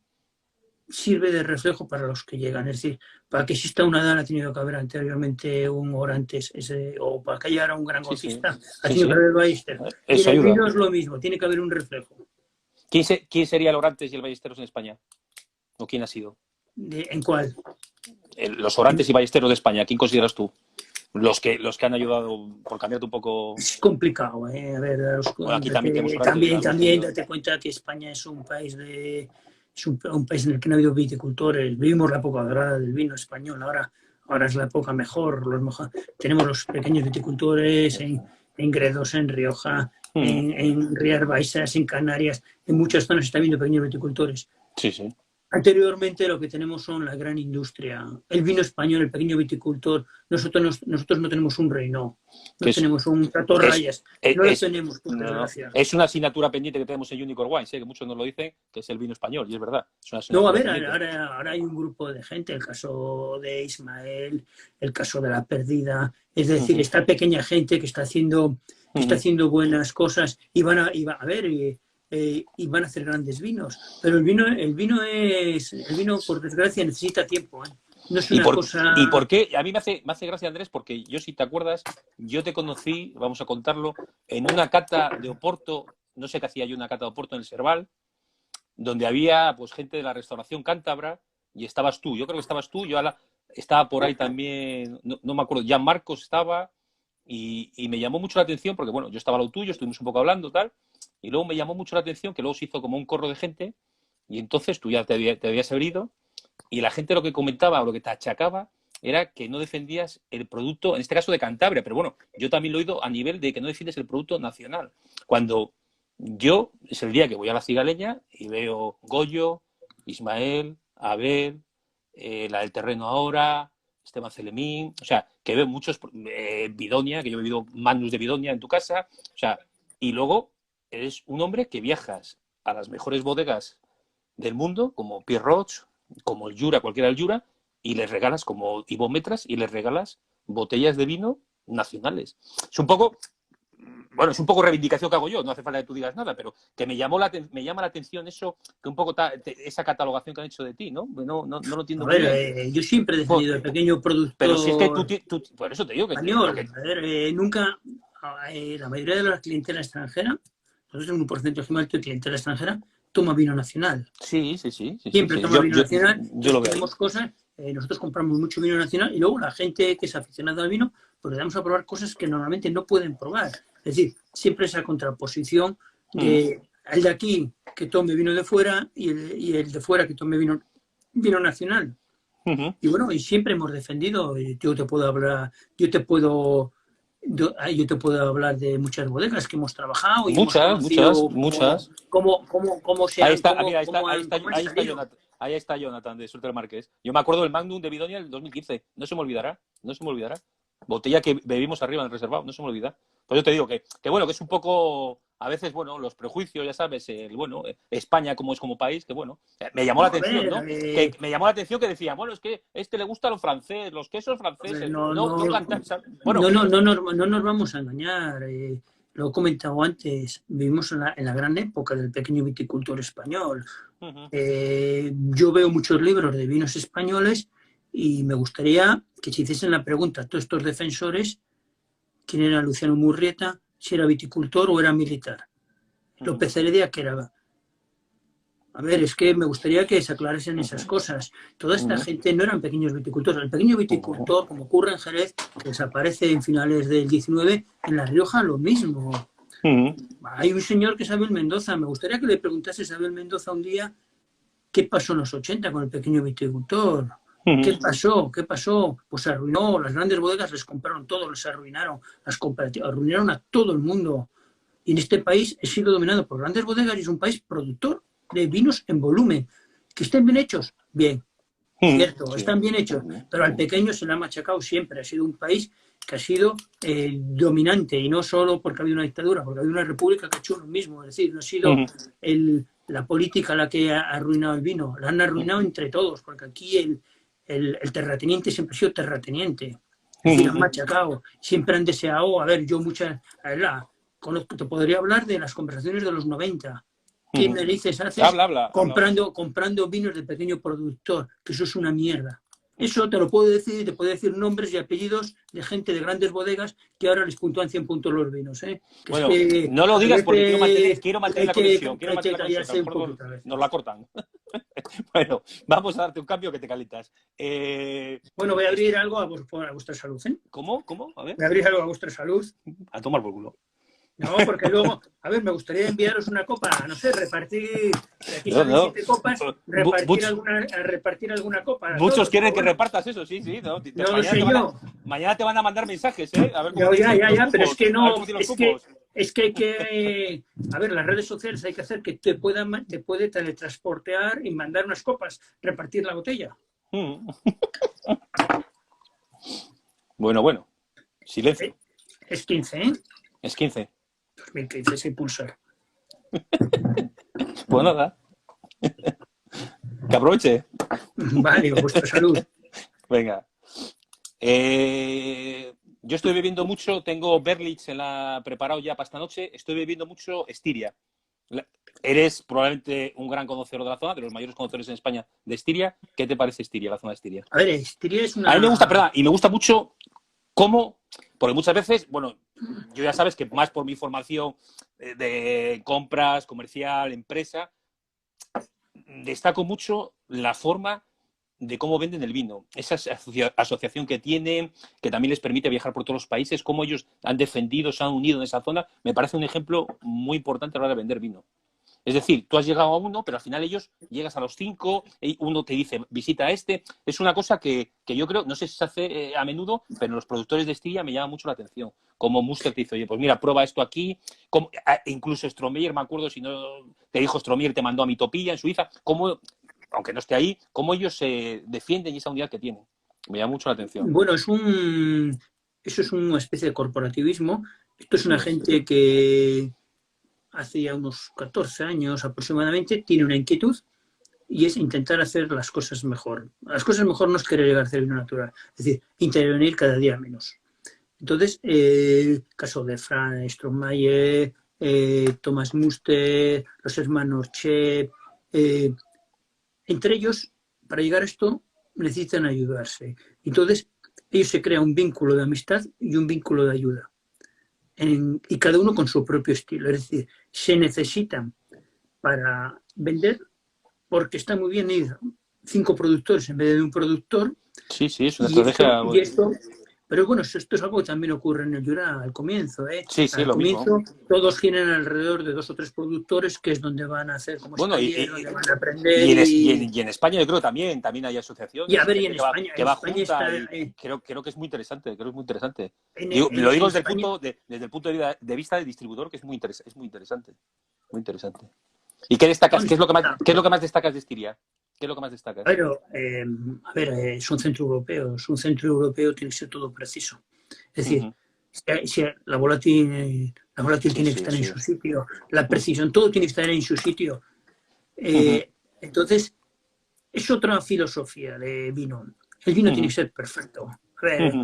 sirve de reflejo para los que llegan. Es decir, para que exista una DAN ha tenido que haber anteriormente un Orantes, o para que haya un gran golfista ha tenido que haber el Ballester. Y en Eso el ayuda. vino es lo mismo, tiene que haber un reflejo. ¿Quién sería el Orantes y el Ballesteros en España? ¿O quién ha sido? ¿En cuál? Los Orantes y Ballesteros de España, ¿quién consideras tú? Los que han ayudado, por cambiarte un poco. Es complicado, ¿eh? A ver, Bueno, aquí también tenemos Orantes. también date cuenta que España es un país un país en el que no ha habido viticultores. Vivimos la época dorada del vino español, ahora es la época mejor. Tenemos los pequeños viticultores en Gredos, en Rioja, en Rías Baixas, en Canarias. En muchas zonas está habiendo pequeños viticultores. Sí, sí. Anteriormente lo que tenemos son la gran industria, el vino español, el pequeño viticultor. Nosotros no tenemos un rey, no tenemos un Trato Rayas, no lo tenemos, por desgracia. Es una asignatura pendiente que tenemos en Unicorn Wines, que muchos nos lo dicen, que es el vino español, y es verdad. No, a ver, ahora hay un grupo de gente, el caso de Ismael, el caso de La Perdida, es decir, esta pequeña gente que está haciendo buenas cosas y van a ver y van a hacer grandes vinos. Pero el vino, por desgracia, necesita tiempo, ¿eh? No es una cosa... ¿Y por qué? A mí me hace gracia, Andrés, porque yo, si te acuerdas, yo te conocí, vamos a contarlo, en una cata de Oporto, no sé qué hacía yo, una cata de Oporto en el Serval, donde había pues gente de la restauración cántabra y estabas tú. Yo creo que estabas tú, estaba por ahí también, no me acuerdo, Jan Marcos estaba y me llamó mucho la atención porque, bueno, yo estaba al lado tuyo, estuvimos un poco hablando, tal, y luego me llamó mucho la atención que luego se hizo como un corro de gente y entonces tú ya te habías ido y la gente lo que comentaba o lo que te achacaba era que no defendías el producto, en este caso de Cantabria, pero bueno, yo también lo he oído a nivel de que no defiendes el producto nacional. Cuando yo, es el día que voy a la Cigaleña y veo Goyo, Ismael, Abel, la del terreno ahora, Esteban Celemín, o sea, que veo muchos, Bidonia, que yo he bebido Magnus de Bidonia en tu casa, o sea, y luego eres un hombre que viajas a las mejores bodegas del mundo, como Pierre Roche, como el Jura, cualquiera del Jura, y les regalas como Ibometras y les regalas botellas de vino nacionales. Es un poco, bueno, es un poco reivindicación que hago yo, no hace falta que tú digas nada, pero que me llama la atención eso, que un poco esa catalogación que han hecho de ti, ¿no? No lo entiendo A muy ver, bien. yo siempre he defendido el pequeño Pero si es que productor tú por eso te digo que... español. A ver, nunca, la mayoría de la clientela extranjera, nosotros en un porcentaje muy alto de clientela extranjera, toma vino nacional. Sí. Siempre toma vino nacional. Yo lo veo. Tenemos cosas, nosotros compramos mucho vino nacional y luego la gente que es aficionada al vino, pues le damos a probar cosas que normalmente no pueden probar. Es decir, siempre esa contraposición de el de aquí que tome vino de fuera y el de fuera que tome vino nacional. Y bueno, y siempre hemos defendido, yo te puedo hablar de muchas bodegas que hemos trabajado y muchas. cómo se Ahí han, está, cómo, mira, cómo han salido. Jonathan. Ahí está Jonathan de Suerte del Marqués. Yo me acuerdo del Magnum de Bidonia del 2015. No se me olvidará. Botella que bebimos arriba en el reservado, no se me olvida. Pues yo te digo que bueno, que es un poco, a veces, bueno, los prejuicios, ya sabes, España como es como país, que bueno, me llamó la atención, ¿no? Que me llamó la atención que decía, bueno, es que le gusta lo francés, los quesos franceses, no cantan. Bueno, no nos vamos a engañar. Lo he comentado antes, vivimos en la gran época del pequeño viticultor español. Yo veo muchos libros de vinos españoles y me gustaría que se hiciesen la pregunta a todos estos defensores quién era Luciano Murrieta, si era viticultor o era militar. López Heredia, que era... A ver, es que me gustaría que se aclarasen esas cosas. Toda esta gente no eran pequeños viticultores. El pequeño viticultor, como ocurre en Jerez, que desaparece en finales del 19, en La Rioja lo mismo. Hay un señor que es Abel Mendoza. Me gustaría que le preguntases a Abel Mendoza un día qué pasó en los 80 con el pequeño viticultor. ¿Qué pasó? Pues se arruinó. Las grandes bodegas les compraron todo, les arruinaron. Las cooperativas arruinaron a todo el mundo. Y en este país he sido dominado por grandes bodegas y es un país productor de vinos en volumen. ¿Que estén bien hechos? Bien. Cierto, están bien hechos. Pero al pequeño se le ha machacado siempre. Ha sido un país que ha sido dominante. Y no solo porque ha habido una dictadura, porque ha habido una república que ha hecho lo mismo. Es decir, no ha sido la política la que ha arruinado el vino. La han arruinado entre todos. Porque aquí el terrateniente siempre ha sido terrateniente. Es decir, han machacado. Siempre han deseado... A ver, yo te podría hablar de las conversaciones de los 90. ¿Qué narices haces comprando vinos de pequeño productor? Que eso es una mierda. Eso te lo puedo decir, te puedo decir nombres y apellidos de gente de grandes bodegas que ahora les puntúan 100 puntos los vinos. Bueno, no lo digas porque quiero mantener la conexión. Nos la cortan. Bueno, vamos a darte un cambio que te calientas. Bueno, voy a abrir algo a vuestra salud. ¿Cómo? A ver. Voy a abrir algo a vuestra salud. A tomar por culo. No, porque luego, a ver, me gustaría enviaros una copa, no sé, repartir, aquí salen 7 copas, repartir alguna copa. Muchos quieren que repartas eso, sí. No lo sé yo. Mañana te van a mandar mensajes, ¿eh? A ver cómo ya, pero es que no, es que hay que, a ver, las redes sociales hay que hacer que te puede teletransportear y mandar unas copas, repartir la botella. Bueno, silencio. Es 15, ¿eh? Es 15. 2015, sin pulsar. Pues nada. Que aproveche. Vale, vuestra salud. Venga. Yo estoy bebiendo mucho, tengo Berlitz preparado ya para esta noche, estoy bebiendo mucho Estiria. Eres probablemente un gran conocedor de la zona, de los mayores conocedores en España de Estiria. ¿Qué te parece Estiria, la zona de Estiria? A ver, Estiria es una... A mí me gusta, perdón, y me gusta mucho cómo, porque muchas veces, bueno, yo ya sabes que más por mi formación de compras, comercial, empresa, destaco mucho la forma de cómo venden el vino. Esa asociación que tienen, que también les permite viajar por todos los países, cómo ellos han defendido, se han unido en esa zona, me parece un ejemplo muy importante a la hora de vender vino. Es decir, tú has llegado a uno, pero al final ellos llegas a los 5, uno te dice, visita a este. Es una cosa que yo creo, no sé si se hace a menudo, pero los productores de Estiria me llama mucho la atención. Como Muster te dice, oye, pues mira, prueba esto aquí. Como, incluso Stromeyer, me acuerdo, si no te dijo Stromeyer, te mandó a Mitopilla en Suiza. Como, aunque no esté ahí, cómo ellos se defienden y esa unidad que tienen. Me llama mucho la atención. Bueno, eso es una especie de corporativismo. Esto es una gente que hace ya unos 14 años aproximadamente tiene una inquietud y es intentar hacer las cosas mejor. Las cosas mejor no es querer llegar a hacer vino natural, es decir, intervenir cada día menos. Entonces, el caso de Franz Stromeyer, Thomas Muster, los hermanos Chep, entre ellos, para llegar a esto, necesitan ayudarse. Entonces, ellos se crean un vínculo de amistad y un vínculo de ayuda. Y cada uno con su propio estilo. Es decir, se necesitan para vender, porque está muy bien ir 5 productores en vez de un productor. Sí, es una estrategia. Pero bueno, esto es algo que también ocurre en el Jura al comienzo. Sí, al lo comienzo mismo. Todos giran alrededor de 2 o 3 productores, que es donde van a hacer como donde van a aprender. Y en España yo creo también hay asociaciones. Y a ver, y en España, que va España junta está, creo que es muy interesante. Lo en digo España, desde el punto de vista del distribuidor, que es muy interesante. Muy interesante. ¿Y qué destacas? ¿Qué es lo que más destacas de Estiria? ¿Qué es lo que más destacas? Pero, a ver, es un centro europeo. Es un centro europeo, tiene que ser todo preciso. Es decir, si la volátil tiene que estar en su sitio, la precisión, todo tiene que estar en su sitio. Entonces, es otra filosofía de vino. El vino tiene que ser perfecto. A ver,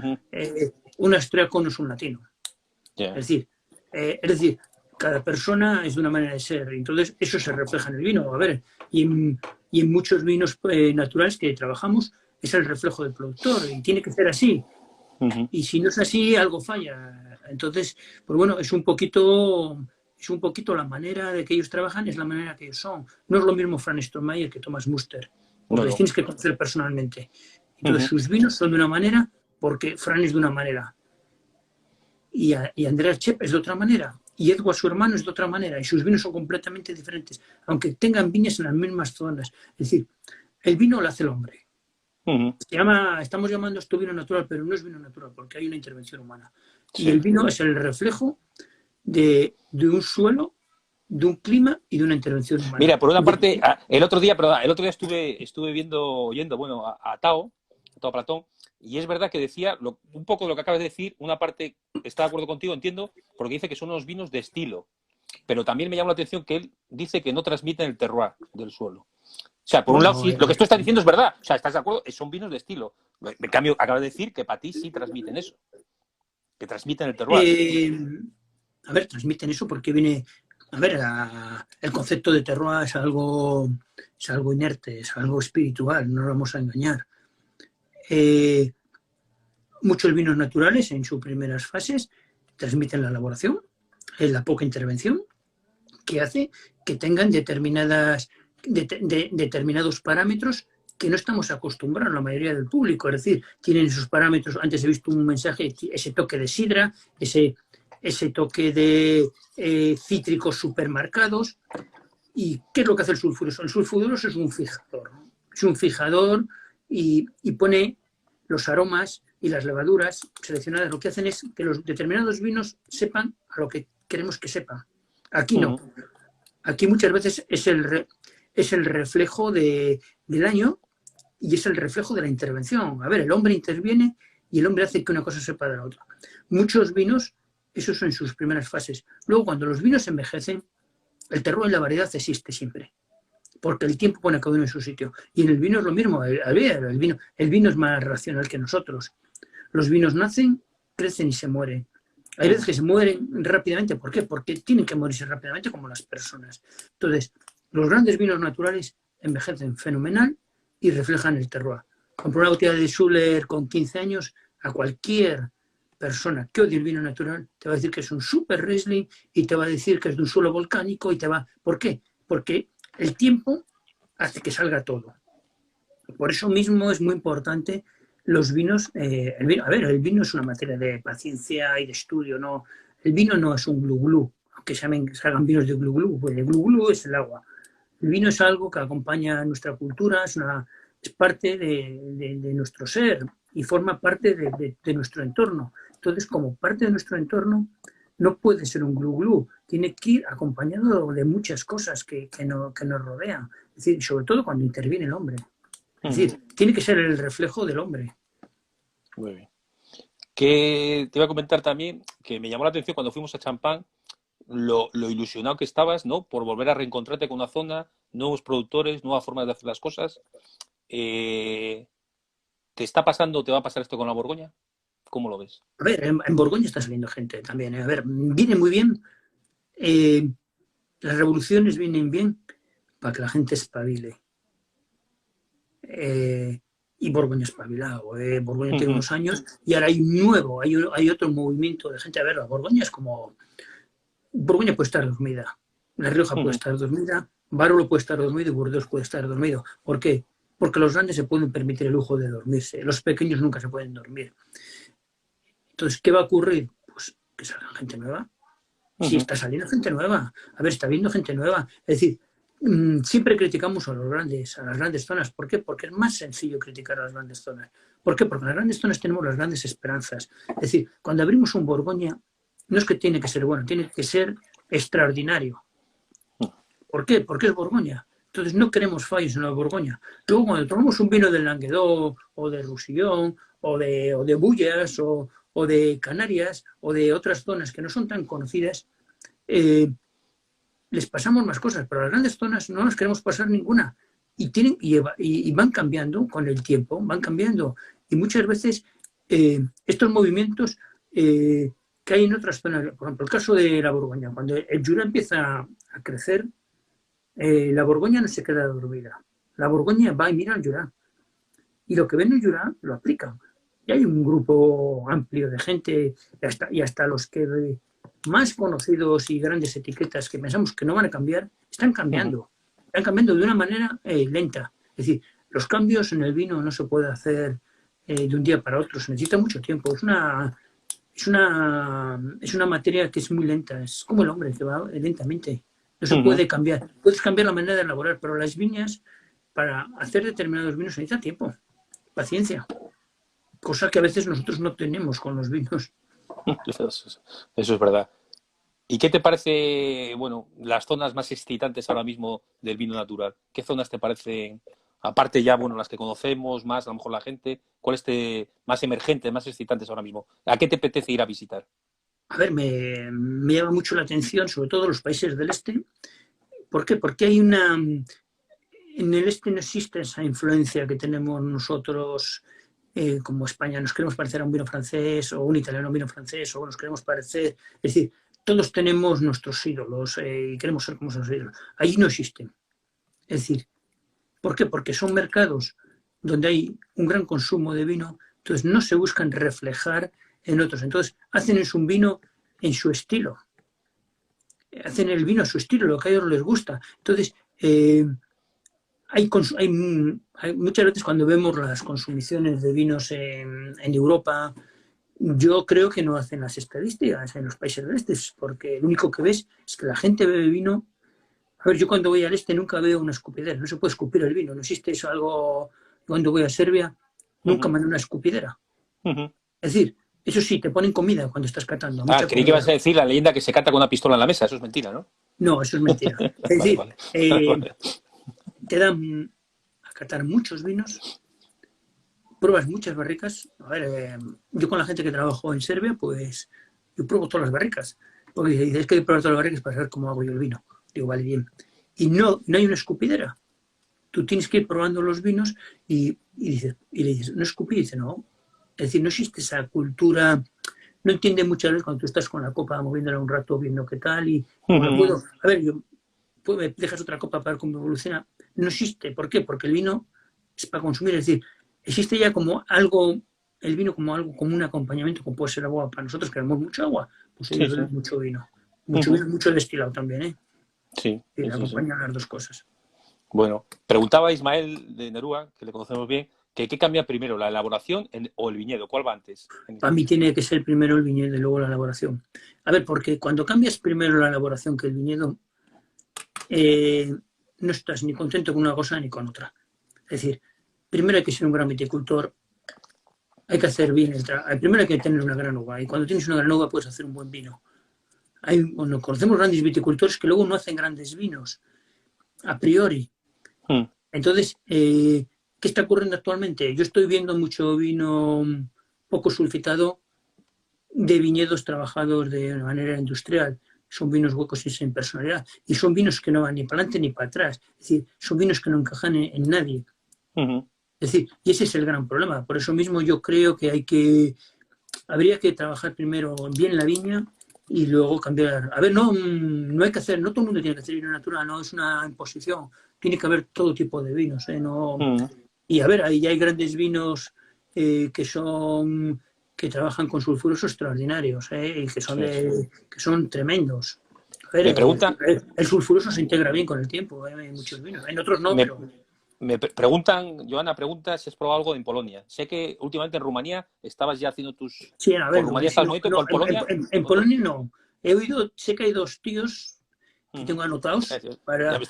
un austriaco no es un latino. Es decir, cada persona es de una manera de ser. Entonces, eso se refleja en el vino. A ver, y en muchos vinos naturales que trabajamos, es el reflejo del productor y tiene que ser así. Y si no es así, algo falla. Entonces, pues bueno, es un poquito la manera de que ellos trabajan, es la manera que ellos son. No es lo mismo Franz Stromeyer que Thomas Muster, porque les tienes que conocer personalmente. Entonces, sus vinos son de una manera porque Franz es de una manera. Y Andreas Chep es de otra manera. Y Edward, su hermano, es de otra manera. Y sus vinos son completamente diferentes, aunque tengan viñas en las mismas zonas. Es decir, el vino lo hace el hombre. Estamos llamando esto vino natural, pero no es vino natural, porque hay una intervención humana. Y el vino es el reflejo de un suelo, de un clima y de una intervención humana. Mira, por una parte, el otro día estuve oyendo a Tao Platón, y es verdad que decía un poco lo que acabas de decir. Una parte está de acuerdo contigo, entiendo, porque dice que son unos vinos de estilo, pero también me llama la atención que él dice que no transmiten el terroir del suelo. O sea, por un lado, sí, lo que tú estás diciendo es verdad. O sea, ¿estás de acuerdo? Son vinos de estilo. En cambio, acabas de decir que para ti sí transmiten eso. Que transmiten el terroir. A ver, transmiten eso porque viene... A ver, el concepto de terroir es algo inerte, es algo espiritual, no lo vamos a engañar. Muchos vinos naturales en sus primeras fases transmiten la elaboración, la poca intervención, que hace que tengan determinados parámetros que no estamos acostumbrados la mayoría del público. Es decir, tienen esos parámetros. Antes he visto un mensaje, ese toque de sidra, ese toque de cítricos supermarcados. ¿Y qué es lo que hace el sulfuroso? El sulfuroso es un fijador. Es un fijador y pone los aromas y las levaduras seleccionadas. Lo que hacen es que los determinados vinos sepan a lo que queremos que sepan. Aquí no. Aquí muchas veces es el reflejo del año y es el reflejo de la intervención. A ver, el hombre interviene y el hombre hace que una cosa sepa de la otra. Muchos vinos, eso son en sus primeras fases. Luego, cuando los vinos envejecen, el terroir y la variedad existe siempre, porque el tiempo pone a cada uno en su sitio. Y en el vino es lo mismo. El vino es más racional que nosotros. Los vinos nacen, crecen y se mueren. Hay veces que se mueren rápidamente. ¿Por qué? Porque tienen que morirse rápidamente como las personas. Entonces, los grandes vinos naturales envejecen fenomenal y reflejan el terroir. Comprar una botella de Schuller con 15 años, a cualquier persona que odie el vino natural te va a decir que es un super Riesling y te va a decir que es de un suelo volcánico y te va... ¿Por qué? Porque el tiempo hace que salga todo. Por eso mismo es muy importante los vinos. El vino, a ver, el vino es una materia de paciencia y de estudio, ¿no? El vino no es un glu-glu, aunque salgan vinos de glu-glu, pues el glu-glu es el agua. El vino es algo que acompaña nuestra cultura, es parte de nuestro ser y forma parte de nuestro entorno. Entonces, como parte de nuestro entorno, no puede ser un glu-glu, tiene que ir acompañado de muchas cosas que nos rodean. Es decir, sobre todo cuando interviene el hombre. Es decir, tiene que ser el reflejo del hombre. Muy bien. Que te iba a comentar también que me llamó la atención cuando fuimos a Champán lo ilusionado que estabas, ¿no? Por volver a reencontrarte con una zona, nuevos productores, nuevas formas de hacer las cosas. ¿Te está pasando, te va a pasar esto con la Borgoña? ¿Cómo lo ves? A ver, en Borgoña está saliendo gente también. A ver, viene muy bien. Las revoluciones vienen bien para que la gente espabile. Y Borgoña espabilado. Borgoña tiene unos años y ahora hay otro movimiento de gente. A ver, la Borgoña es como... Borgoña puede estar dormida, La Rioja puede estar dormida, Barolo puede estar dormido y Burdeos puede estar dormido. ¿Por qué? Porque los grandes se pueden permitir el lujo de dormirse, los pequeños nunca se pueden dormir. Entonces, ¿qué va a ocurrir? Pues que salga gente nueva. Si está saliendo gente nueva, a ver, está viendo gente nueva. Es decir, siempre criticamos a las grandes zonas. ¿Por qué? Porque es más sencillo criticar a las grandes zonas. ¿Por qué? Porque en las grandes zonas tenemos las grandes esperanzas. Es decir, cuando abrimos un Borgoña, no es que tiene que ser bueno, tiene que ser extraordinario. ¿Por qué? Porque es Borgoña. Entonces no queremos fallos en la Borgoña. Luego cuando tomamos un vino del Languedoc o de Roussillon o de Bullas o de Canarias o de otras zonas que no son tan conocidas, les pasamos más cosas, pero a las grandes zonas no nos queremos pasar ninguna. Y van cambiando con el tiempo, van cambiando. Y muchas veces estos movimientos que hay en otras zonas, por ejemplo, el caso de la Borgoña, cuando el Jura empieza a crecer, la Borgoña no se queda dormida. La Borgoña va y mira al Jura. Y lo que ven en el Jura lo aplican. Y hay un grupo amplio de gente, y hasta los que más conocidos y grandes etiquetas que pensamos que no van a cambiar, están cambiando. Están cambiando de una manera lenta. Es decir, los cambios en el vino no se puede hacer de un día para otro, se necesita mucho tiempo. Es una materia que es muy lenta, es como el hombre que va lentamente. No se puede cambiar. Puedes cambiar la manera de elaborar, pero las viñas, para hacer determinados vinos, se necesita tiempo, paciencia. Cosa que a veces nosotros no tenemos con los vinos. Eso es verdad. ¿Y qué te parece, bueno, las zonas más excitantes ahora mismo del vino natural? ¿Qué zonas te parecen, aparte ya, bueno, las que conocemos más, a lo mejor la gente, cuáles más emergentes, más excitantes ahora mismo? ¿A qué te apetece ir a visitar? A ver, me llama mucho la atención, sobre todo los países del este. ¿Por qué? Porque en el este no existe esa influencia que tenemos nosotros como España. Nos queremos parecer a un vino francés o un italiano a un vino francés, o nos queremos parecer... Es decir, todos tenemos nuestros ídolos y queremos ser como esos ídolos. Allí no existen. Es decir, ¿por qué? Porque son mercados donde hay un gran consumo de vino, entonces no se buscan reflejar en otros. Entonces hacen un vino en su estilo. Hacen el vino a su estilo, lo que a ellos les gusta. Entonces, hay muchas veces cuando vemos las consumiciones de vinos en Europa, yo creo que no hacen las estadísticas en los países del este, porque lo único que ves es que la gente bebe vino. A ver, yo cuando voy al este nunca veo una escupidera, no se puede escupir el vino, no existe eso algo. Cuando voy a Serbia nunca me dan una escupidera. Es decir, eso sí, te ponen comida cuando estás catando. Creí que ibas a decir la leyenda que se cata con una pistola en la mesa, eso es mentira, ¿no? No, eso es mentira. Es decir, te dan a catar muchos vinos, pruebas muchas barricas. A ver, yo con la gente que trabajo en Serbia, pues yo pruebo todas las barricas. Porque dices, es que hay que probar todas las barricas para saber cómo hago yo el vino. Digo, vale, bien. Y no hay una escupidera. Tú tienes que ir probando los vinos y le dices, ¿no escupí? Y dice, no. Es decir, no existe esa cultura. No entiende muchas veces cuando tú estás con la copa moviéndola un rato, viendo qué tal. Y puedo, a ver, me dejas otra copa para ver cómo evoluciona. No existe. ¿Por qué? Porque el vino es para consumir. Es decir, existe ya como algo, el vino como algo, como un acompañamiento, como puede ser agua. Para nosotros que queremos mucha agua, pues ellos beben mucho vino. Mucho vino, mucho destilado también, ¿eh? Sí. Y acompañan las dos cosas. Bueno, preguntaba Ismael de Nerúa, que le conocemos bien, que ¿qué cambia primero, la elaboración o el viñedo? ¿Cuál va antes? Para mí tiene que ser primero el viñedo y luego la elaboración. A ver, porque cuando cambias primero la elaboración que el viñedo, no estás ni contento con una cosa ni con otra. Es decir, primero hay que ser un gran viticultor, hay que hacer bien el trabajo. Primero hay que tener una gran uva, y cuando tienes una gran uva puedes hacer un buen vino. Bueno, conocemos grandes viticultores que luego no hacen grandes vinos, a priori. Entonces, ¿qué está ocurriendo actualmente? Yo estoy viendo mucho vino poco sulfitado de viñedos trabajados de manera industrial. Son vinos huecos y sin personalidad. Y son vinos que no van ni para adelante ni para atrás. Es decir, son vinos que no encajan en nadie. Es decir, y ese es el gran problema. Por eso mismo yo creo que habría que trabajar primero bien la viña y luego cambiar. A ver, no hay que hacer, no todo el mundo tiene que hacer vino natural, no es una imposición. Tiene que haber todo tipo de vinos, ¿eh? No, y a ver, ahí ya hay grandes vinos que trabajan con sulfuros extraordinarios, y que son tremendos. A ver, Me preguntan, el sulfuroso se integra bien con el tiempo, en muchos vinos, en otros no, pero... Me preguntan, Joana pregunta si has probado algo en Polonia. Sé que últimamente en Rumanía estabas ya haciendo tus... Sí, a ver, ¿Por Rumanía estás bonito? ¿Por Polonia? En Polonia no. Sé que hay 2 tíos que tengo anotados para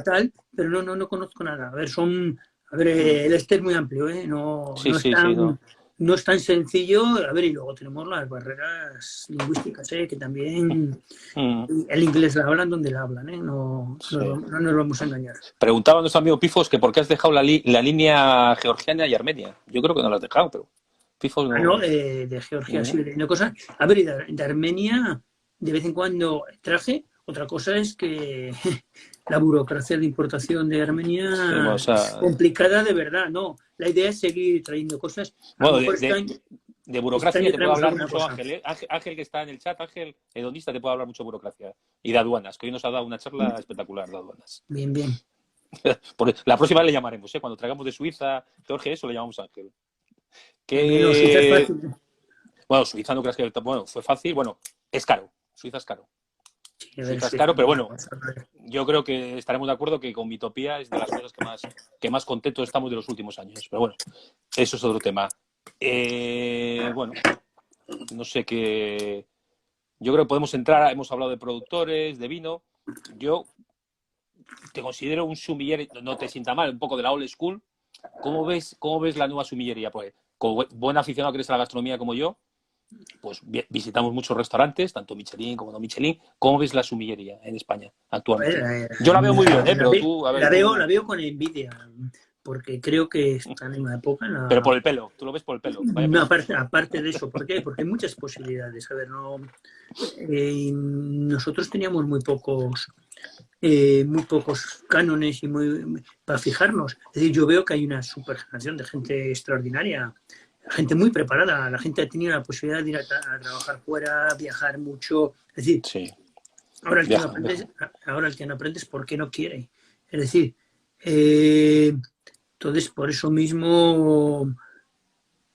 tal, pero no conozco nada. A ver, el este es muy amplio, ¿eh? No es tan sencillo. A ver, y luego tenemos las barreras lingüísticas, que también el inglés la hablan donde la hablan, no nos vamos a engañar. Preguntaba a nuestro amigo Pifos que por qué has dejado la línea georgiana y armenia. Yo creo que no la has dejado, pero Pifos no... No, de Georgia sí, de cosas. A ver, y de Armenia de vez en cuando traje. Otra cosa es que la burocracia de importación de Armenia es complicada de verdad, ¿no? La idea es seguir trayendo cosas. Bueno, de burocracia te puedo hablar mucho Ángel, Ángel que está en el chat, Ángel hedonista, te puede hablar mucho de burocracia. Y de aduanas, que hoy nos ha dado una charla espectacular de aduanas. Bien, bien. La próxima le llamaremos, cuando traigamos de Suiza, Georgia, eso le llamamos a Ángel. Suiza es fácil. Bueno, Suiza no creas que... Bueno, fue fácil, bueno, es caro. Suiza es caro. Suiza es caro, pero bueno, yo creo que estaremos de acuerdo que con Vitopía es de las cosas que más contentos estamos de los últimos años. Pero bueno, eso es otro tema. Bueno, no sé qué... Yo creo que podemos entrar, hemos hablado de productores, de vino. Yo te considero un sumiller, no te sienta mal, un poco de la old school. ¿Cómo ves la nueva sumillería? Pues, como buen aficionado que eres a la gastronomía como yo, pues visitamos muchos restaurantes, tanto Michelin como no Michelin. ¿Cómo ves la sumillería en España actualmente? Yo la veo muy bien, pero tú... A ver, la veo con envidia, porque creo que están en una época... Pero por el pelo, tú lo ves por el pelo. No, aparte de eso, ¿por qué? Porque hay muchas posibilidades. A ver, nosotros teníamos muy pocos cánones para fijarnos. Es decir, yo veo que hay una supergeneración de gente extraordinaria, gente muy preparada. La gente ha tenido la posibilidad de ir a trabajar fuera, viajar mucho. Es decir, sí. ahora el que no aprende es porque no quiere. Es decir, entonces por eso mismo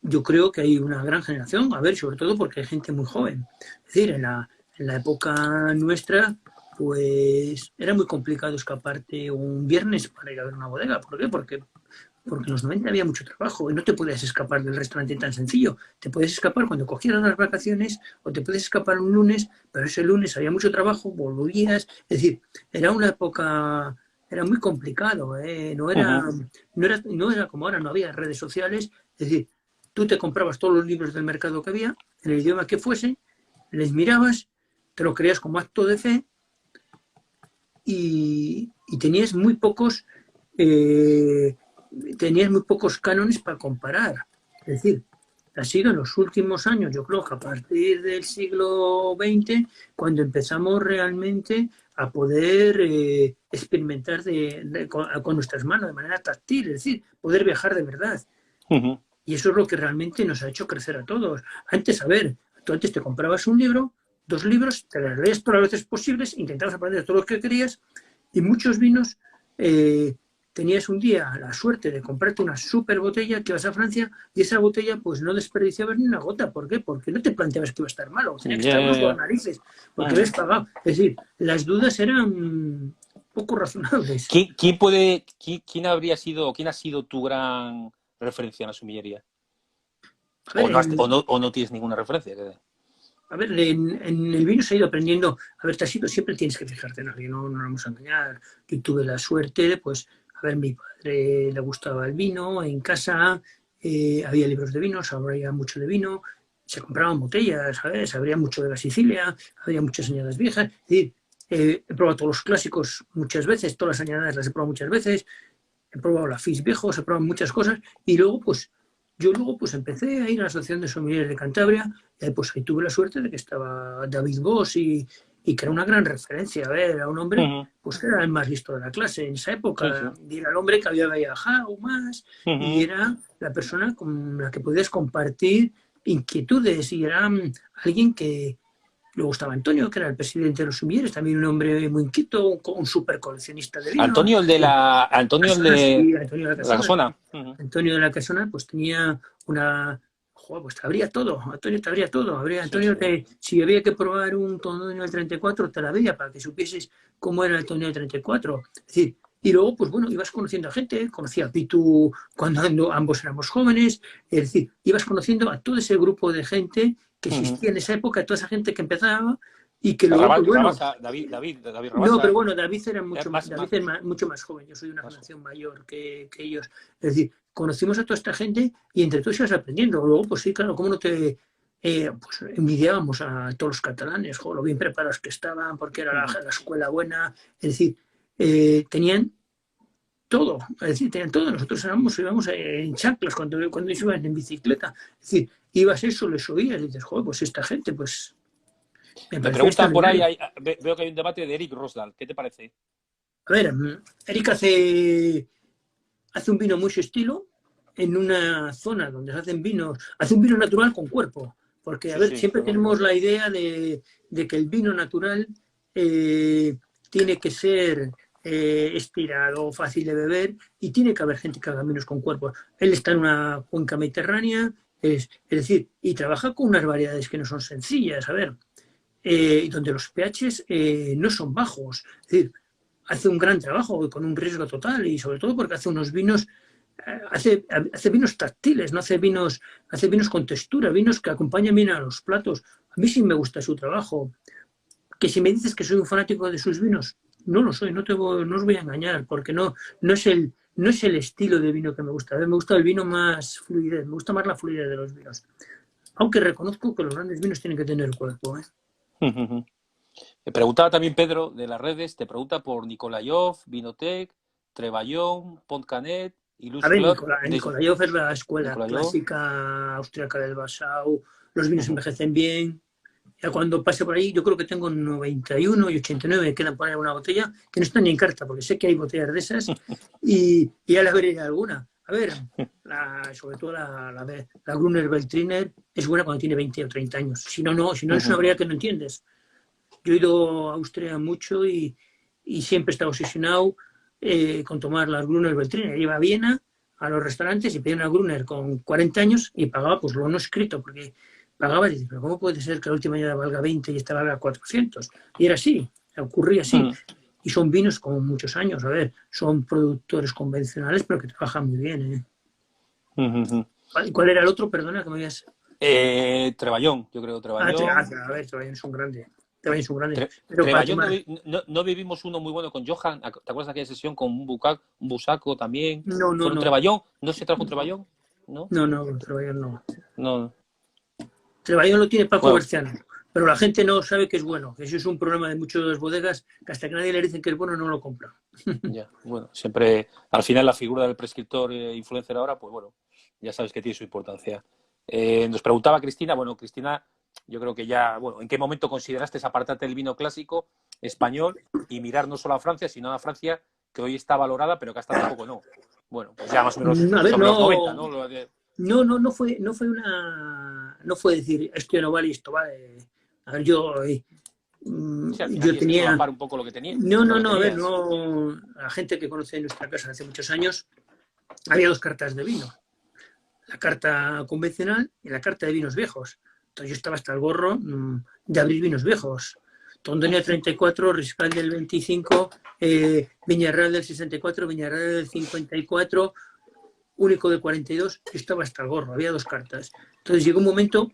yo creo que hay una gran generación, a ver, sobre todo porque hay gente muy joven. Es decir, en la época nuestra, pues era muy complicado escaparte un viernes para ir a ver una bodega. ¿Por qué? Porque en los 90 había mucho trabajo y no te podías escapar del restaurante tan sencillo. Te puedes escapar cuando cogieras las vacaciones o te puedes escapar un lunes, pero ese lunes había mucho trabajo, volvías. Es decir, era una época, era muy complicado, no era como ahora, no había redes sociales. Es decir, tú te comprabas todos los libros del mercado que había, en el idioma que fuese, les mirabas, te lo creías como acto de fe y tenías muy pocos... tenías muy pocos cánones para comparar. Es decir, ha sido en los últimos años, yo creo que a partir del siglo XX, cuando empezamos realmente a poder experimentar con nuestras manos de manera táctil, es decir, poder viajar de verdad. Y eso es lo que realmente nos ha hecho crecer a todos. Antes, tú antes te comprabas un libro, 2 libros, te los leías todas las veces posibles, intentabas aprender todo lo que querías, y muchos vinos... tenías un día la suerte de comprarte una super botella que vas a Francia y esa botella pues no desperdiciabas ni una gota. ¿Por qué? Porque no te planteabas que iba a estar malo, tenía que estar por las narices, porque habías pagado. Es decir, las dudas eran poco razonables. ¿Quién ha sido tu gran referencia en la sumillería? A ver, ¿O no tienes ninguna referencia? A ver, en el vino se ha ido aprendiendo. A ver, siempre tienes que fijarte en alguien, no nos vamos a engañar. Yo tuve la suerte de, pues, a ver, mi padre le gustaba el vino en casa, había libros de vino, se abría mucho de vino, se compraban botellas, ¿sabes? Habría mucho de la Sicilia, había muchas añadas viejas. Es decir, he probado todos los clásicos muchas veces, todas las añadas las he probado muchas veces, he probado la Fis viejos, he probado muchas cosas, y luego, pues, empecé a ir a la Asociación de Sommeliers de Cantabria, pues ahí tuve la suerte de que estaba David Bosch y que era una gran referencia. A ver, era un hombre, pues que era el más listo de la clase en esa época, Sí. y era el hombre que había viajado más, y era la persona con la que podías compartir inquietudes, y era alguien que... Luego estaba Antonio, que era el presidente de los Sumilleres, también un hombre muy inquieto, un super coleccionista de vino. Antonio el Sí, de Antonio de la la Casona. Casona. Antonio de la Casona, pues tenía una... Joder, pues te abría todo, Antonio te abría todo. Antonio, si había que probar un Tonio del 34, te la abría para que supieses cómo era el Tonio del 34. Es decir, y luego, pues bueno, ibas conociendo a gente, conocía a Pitu cuando ambos éramos jóvenes, es decir, ibas conociendo a todo ese grupo de gente que existía en esa época, toda esa gente que empezaba y que luego, pues bueno... David Rabasa. No, pero bueno, David era mucho mucho más joven, yo soy de una generación mayor que ellos. Es decir, conocimos a toda esta gente y entre todos ibas aprendiendo. Luego, pues sí, claro, cómo no te... pues envidiábamos a todos los catalanes, lo bien preparados que estaban, porque era la escuela buena. Es decir, tenían todo, nosotros íbamos en chanclas cuando iban en bicicleta. Es decir, ibas eso, les oías y dices, joder, pues esta gente, pues... Me preguntan por ahí, veo que hay un debate de Eric Rosdahl, ¿qué te parece? A ver, Eric hace un vino muy su estilo, en una zona donde se hacen vinos, hace un vino natural con cuerpo, porque a ver, siempre tenemos la idea de que el vino natural tiene que ser estirado, fácil de beber, y tiene que haber gente que haga vinos con cuerpo. Él está en una cuenca mediterránea, es decir, y trabaja con unas variedades que no son sencillas, a ver, donde los pHs no son bajos, es decir, hace un gran trabajo con un riesgo total y sobre todo porque hace unos vinos, hace vinos táctiles, no hace vinos con textura, vinos que acompañan bien a los platos. A mí sí me gusta su trabajo. Que si me dices que soy un fanático de sus vinos, no lo soy, no os voy a engañar, porque no es el estilo de vino que me gusta. A mí me gusta el vino más fluidez, me gusta más la fluidez de los vinos. Aunque reconozco que los grandes vinos tienen que tener cuerpo. Me preguntaba también Pedro de las redes, te pregunta por Nikolayov, Vinotec, Treballón, Pont-Canet y Luz. A ver, Nikolayov es la escuela clásica austriaca del Passau, los vinos envejecen bien. Ya cuando pase por ahí, yo creo que tengo 91 y 89, quedan por ahí una botella, que no está ni en carta, porque sé que hay botellas de esas, y ya la veré alguna. A ver, sobre todo la Gruner Veltliner es buena cuando tiene 20 o 30 años. Si no es una variedad que no entiendes. Yo he ido a Austria mucho y siempre he estado obsesionado con tomar las Gruner Veltliner. Iba a Viena, a los restaurantes, y pedía una Gruner con 40 años y pagaba pues lo no escrito, porque pagaba y dice, pero ¿cómo puede ser que la última ya valga 20 y esta valga 400? Y era así, ocurría así. Y son vinos con muchos años, a ver, son productores convencionales, pero que trabajan muy bien. ¿Cuál era el otro? Perdona, que me habías... Treballón, yo creo, Treballón. A ver, Treballón es un grande. Treballón no vivimos uno muy bueno con Johan, ¿te acuerdas de aquella sesión con un Busaco también? No. Treballón? ¿No se trajo Treballón? No, Treballón no. Treballón lo tiene Paco Berciano, pero la gente no sabe que es bueno, que eso es un problema de muchas bodegas, que hasta que nadie le dicen que es bueno no lo compra. Ya, bueno, siempre, al final la figura del prescriptor influencer ahora, pues bueno, ya sabes que tiene su importancia. Nos preguntaba Cristina, yo creo que ya, bueno, ¿en qué momento consideraste apartarte del vino clásico español y mirar no solo a Francia, sino a Francia, que hoy está valorada, pero que hasta tampoco no? Bueno, pues ya más o menos sobre los 90, ¿no? No fue decir esto no vale, esto vale. A ver, yo tenía un poco lo que tenía. A ver, la gente que conoce nuestra casa hace muchos años, había dos cartas de vino. La carta convencional y la carta de vinos viejos. Entonces yo estaba hasta el gorro de abrir vinos viejos. Tondonia 34, Riscal del 25, Viñarreal del 64, Viñarreal del 54, Único de 42, y estaba hasta el gorro, había 2 cartas. Entonces llegó un momento,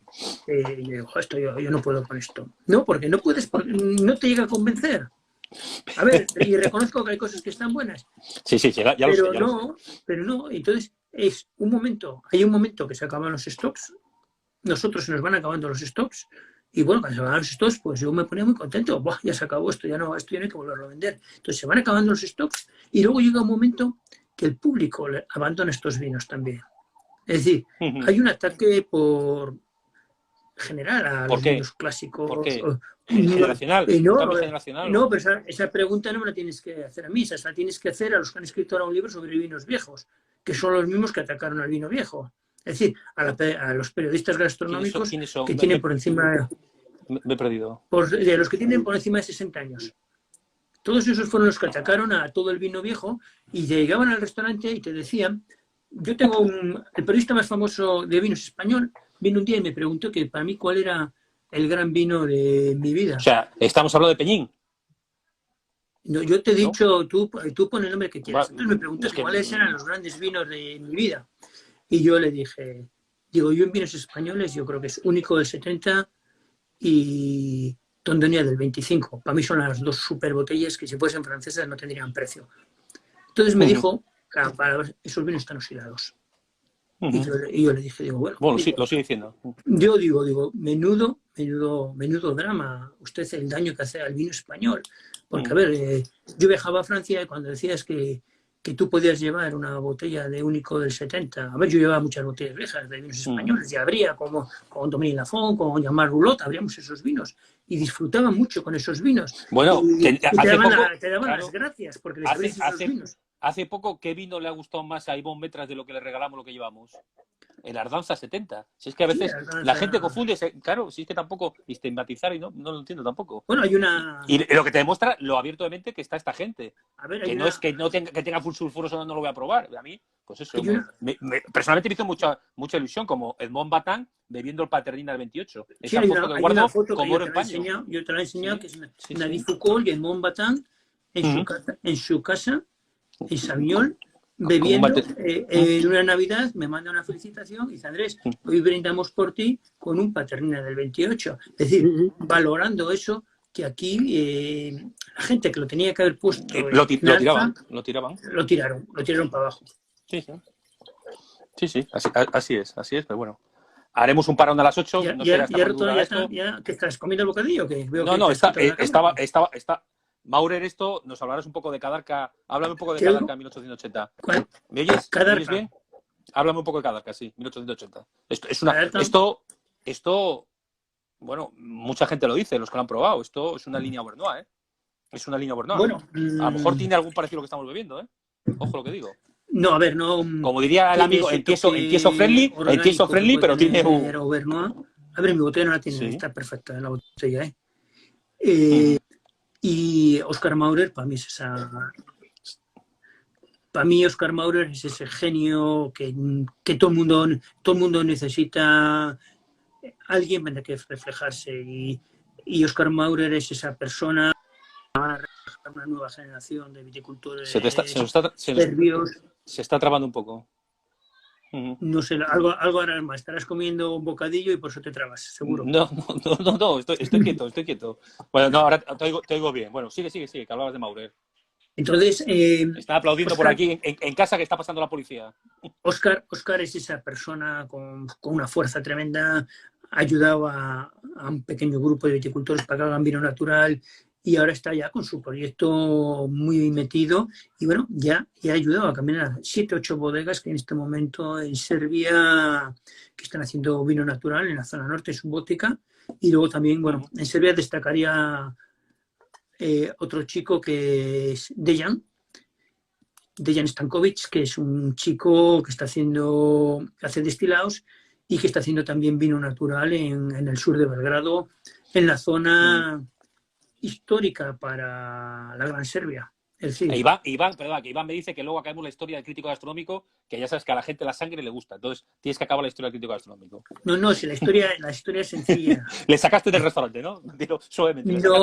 yo digo, esto yo no puedo con esto. No, porque no puedes, no te llega a convencer. A ver, y reconozco que hay cosas que están buenas. Sí, ya lo sé. Pero no, entonces es un momento, hay un momento que se acaban los stocks, nosotros se nos van acabando los stocks, y bueno, cuando se acaban los stocks, pues yo me ponía muy contento, ¡buah, ya se acabó esto, ya no hay que volverlo a vender! Entonces se van acabando los stocks, y luego llega un momento que el público abandona estos vinos también. Es decir, hay un ataque por general a los vinos clásicos. ¿Por qué? ¿Generacional? No, pero esa pregunta no me la tienes que hacer a mí, esa la tienes que hacer a los que han escrito ahora un libro sobre vinos viejos, que son los mismos que atacaron al vino viejo. Es decir, a los periodistas gastronómicos que tienen por encima... Me he perdido. De los que tienen por encima de 60 años. Todos esos fueron los que atacaron a todo el vino viejo y llegaban al restaurante y te decían... Yo tengo el periodista más famoso de vinos español, vino un día y me preguntó que para mí cuál era el gran vino de mi vida. O sea, estamos hablando de Peñín. No, yo te he dicho, tú pon el nombre que quieras. Entonces me preguntas cuáles eran los grandes vinos de mi vida. Y yo le dije, yo en vinos españoles yo creo que es Único del 70 y Tondonia del 25. Para mí son las 2 super botellas que si fuesen francesas no tendrían precio. Entonces me dijo, claro, esos vinos están oxidados. Y yo le dije, bueno, sí, lo sigue diciendo. Yo digo, menudo drama usted el daño que hace al vino español. Porque, a ver, yo viajaba a Francia y cuando decías que tú podías llevar una botella de Único del 70, a ver, yo llevaba muchas botellas viejas de vinos españoles, y habría como con Dominique Lafon, con Jean-Marc Roullot, abríamos esos vinos y disfrutaba mucho con esos vinos. Bueno, y te daban las gracias porque les abrías esos vinos. Hace poco, ¿qué vino le ha gustado más a Ivonne Metras de lo que le regalamos lo que llevamos? El Ardanza 70. Si es que a veces la gente confunde, claro, si es que tampoco estigmatizar y no lo entiendo tampoco. Bueno, hay una... Y lo que te demuestra lo abierto de mente que está esta gente. A ver, que no es que tenga full sulfuroso, no lo voy a probar. A mí, pues eso. Personalmente me hizo mucha ilusión, como Edmond Batán bebiendo el Paternina del 28. Esa foto que guardo como oro en paño. Yo te la he enseñado, que es Nadie Foucault y Edmond Batán en su casa, en Savignol, bebiendo en una Navidad, me manda una felicitación y dice, Andrés, hoy brindamos por ti con un Paternina del 28. Es decir, valorando eso, que aquí la gente que lo tenía que haber puesto lo tiraban. Lo tiraron para abajo. Sí, así es, pero bueno. Haremos un parón a las 8. ¿Que estás comiendo el bocadillo? Está. Maurer, nos hablarás un poco de Cadarca. Háblame un poco de Cadarca 1880. ¿Cuál? ¿Me oyes? Cadarca. ¿Me oyes bien? Háblame un poco de Cadarca, sí, 1880. Esto, bueno, mucha gente lo dice, los que lo han probado. Esto es una línea Auvernois, ¿eh? Es una línea Auvernois. Bueno, a lo mejor tiene algún parecido a lo que estamos bebiendo, ¿eh? Ojo lo que digo. No, a ver, no. Como diría el amigo, en tieso friendly, pero tiene un... Auvernois. A ver, mi botella no la tiene, está perfecta la botella, ¿eh? Y Oscar Maurer, para mí es esa... Para mí Oscar Maurer es ese genio que todo el mundo necesita alguien en el que reflejarse. Y Oscar Maurer es esa persona para una nueva generación de viticultores serbios. Se está trabando un poco. No sé, algo harás más. Estarás comiendo un bocadillo y por eso te trabas, seguro. No, estoy quieto. Bueno, no, ahora te oigo bien. Bueno, sigue, que hablabas de Maurer. Entonces... Está aplaudiendo Oscar, por aquí, en casa, que está pasando la policía. Oscar es esa persona con una fuerza tremenda. Ha ayudado a un pequeño grupo de viticultores para que hagan vino natural y ahora está ya con su proyecto muy metido y bueno, ya ha ayudado a caminar 7 o 8 bodegas que en este momento en Serbia que están haciendo vino natural en la zona norte, Subotica, y luego también, bueno, en Serbia destacaría otro chico que es Dejan Stankovic, que es un chico que hace destilados y que está haciendo también vino natural en el sur de Belgrado, en la zona histórica para la Gran Serbia. Es decir, Iván me dice que luego acabemos la historia del crítico gastronómico, que ya sabes que a la gente la sangre le gusta, entonces tienes que acabar la historia del crítico gastronómico. No, si la historia es sencilla. Le sacaste del restaurante, ¿no? Dilo suavemente. No.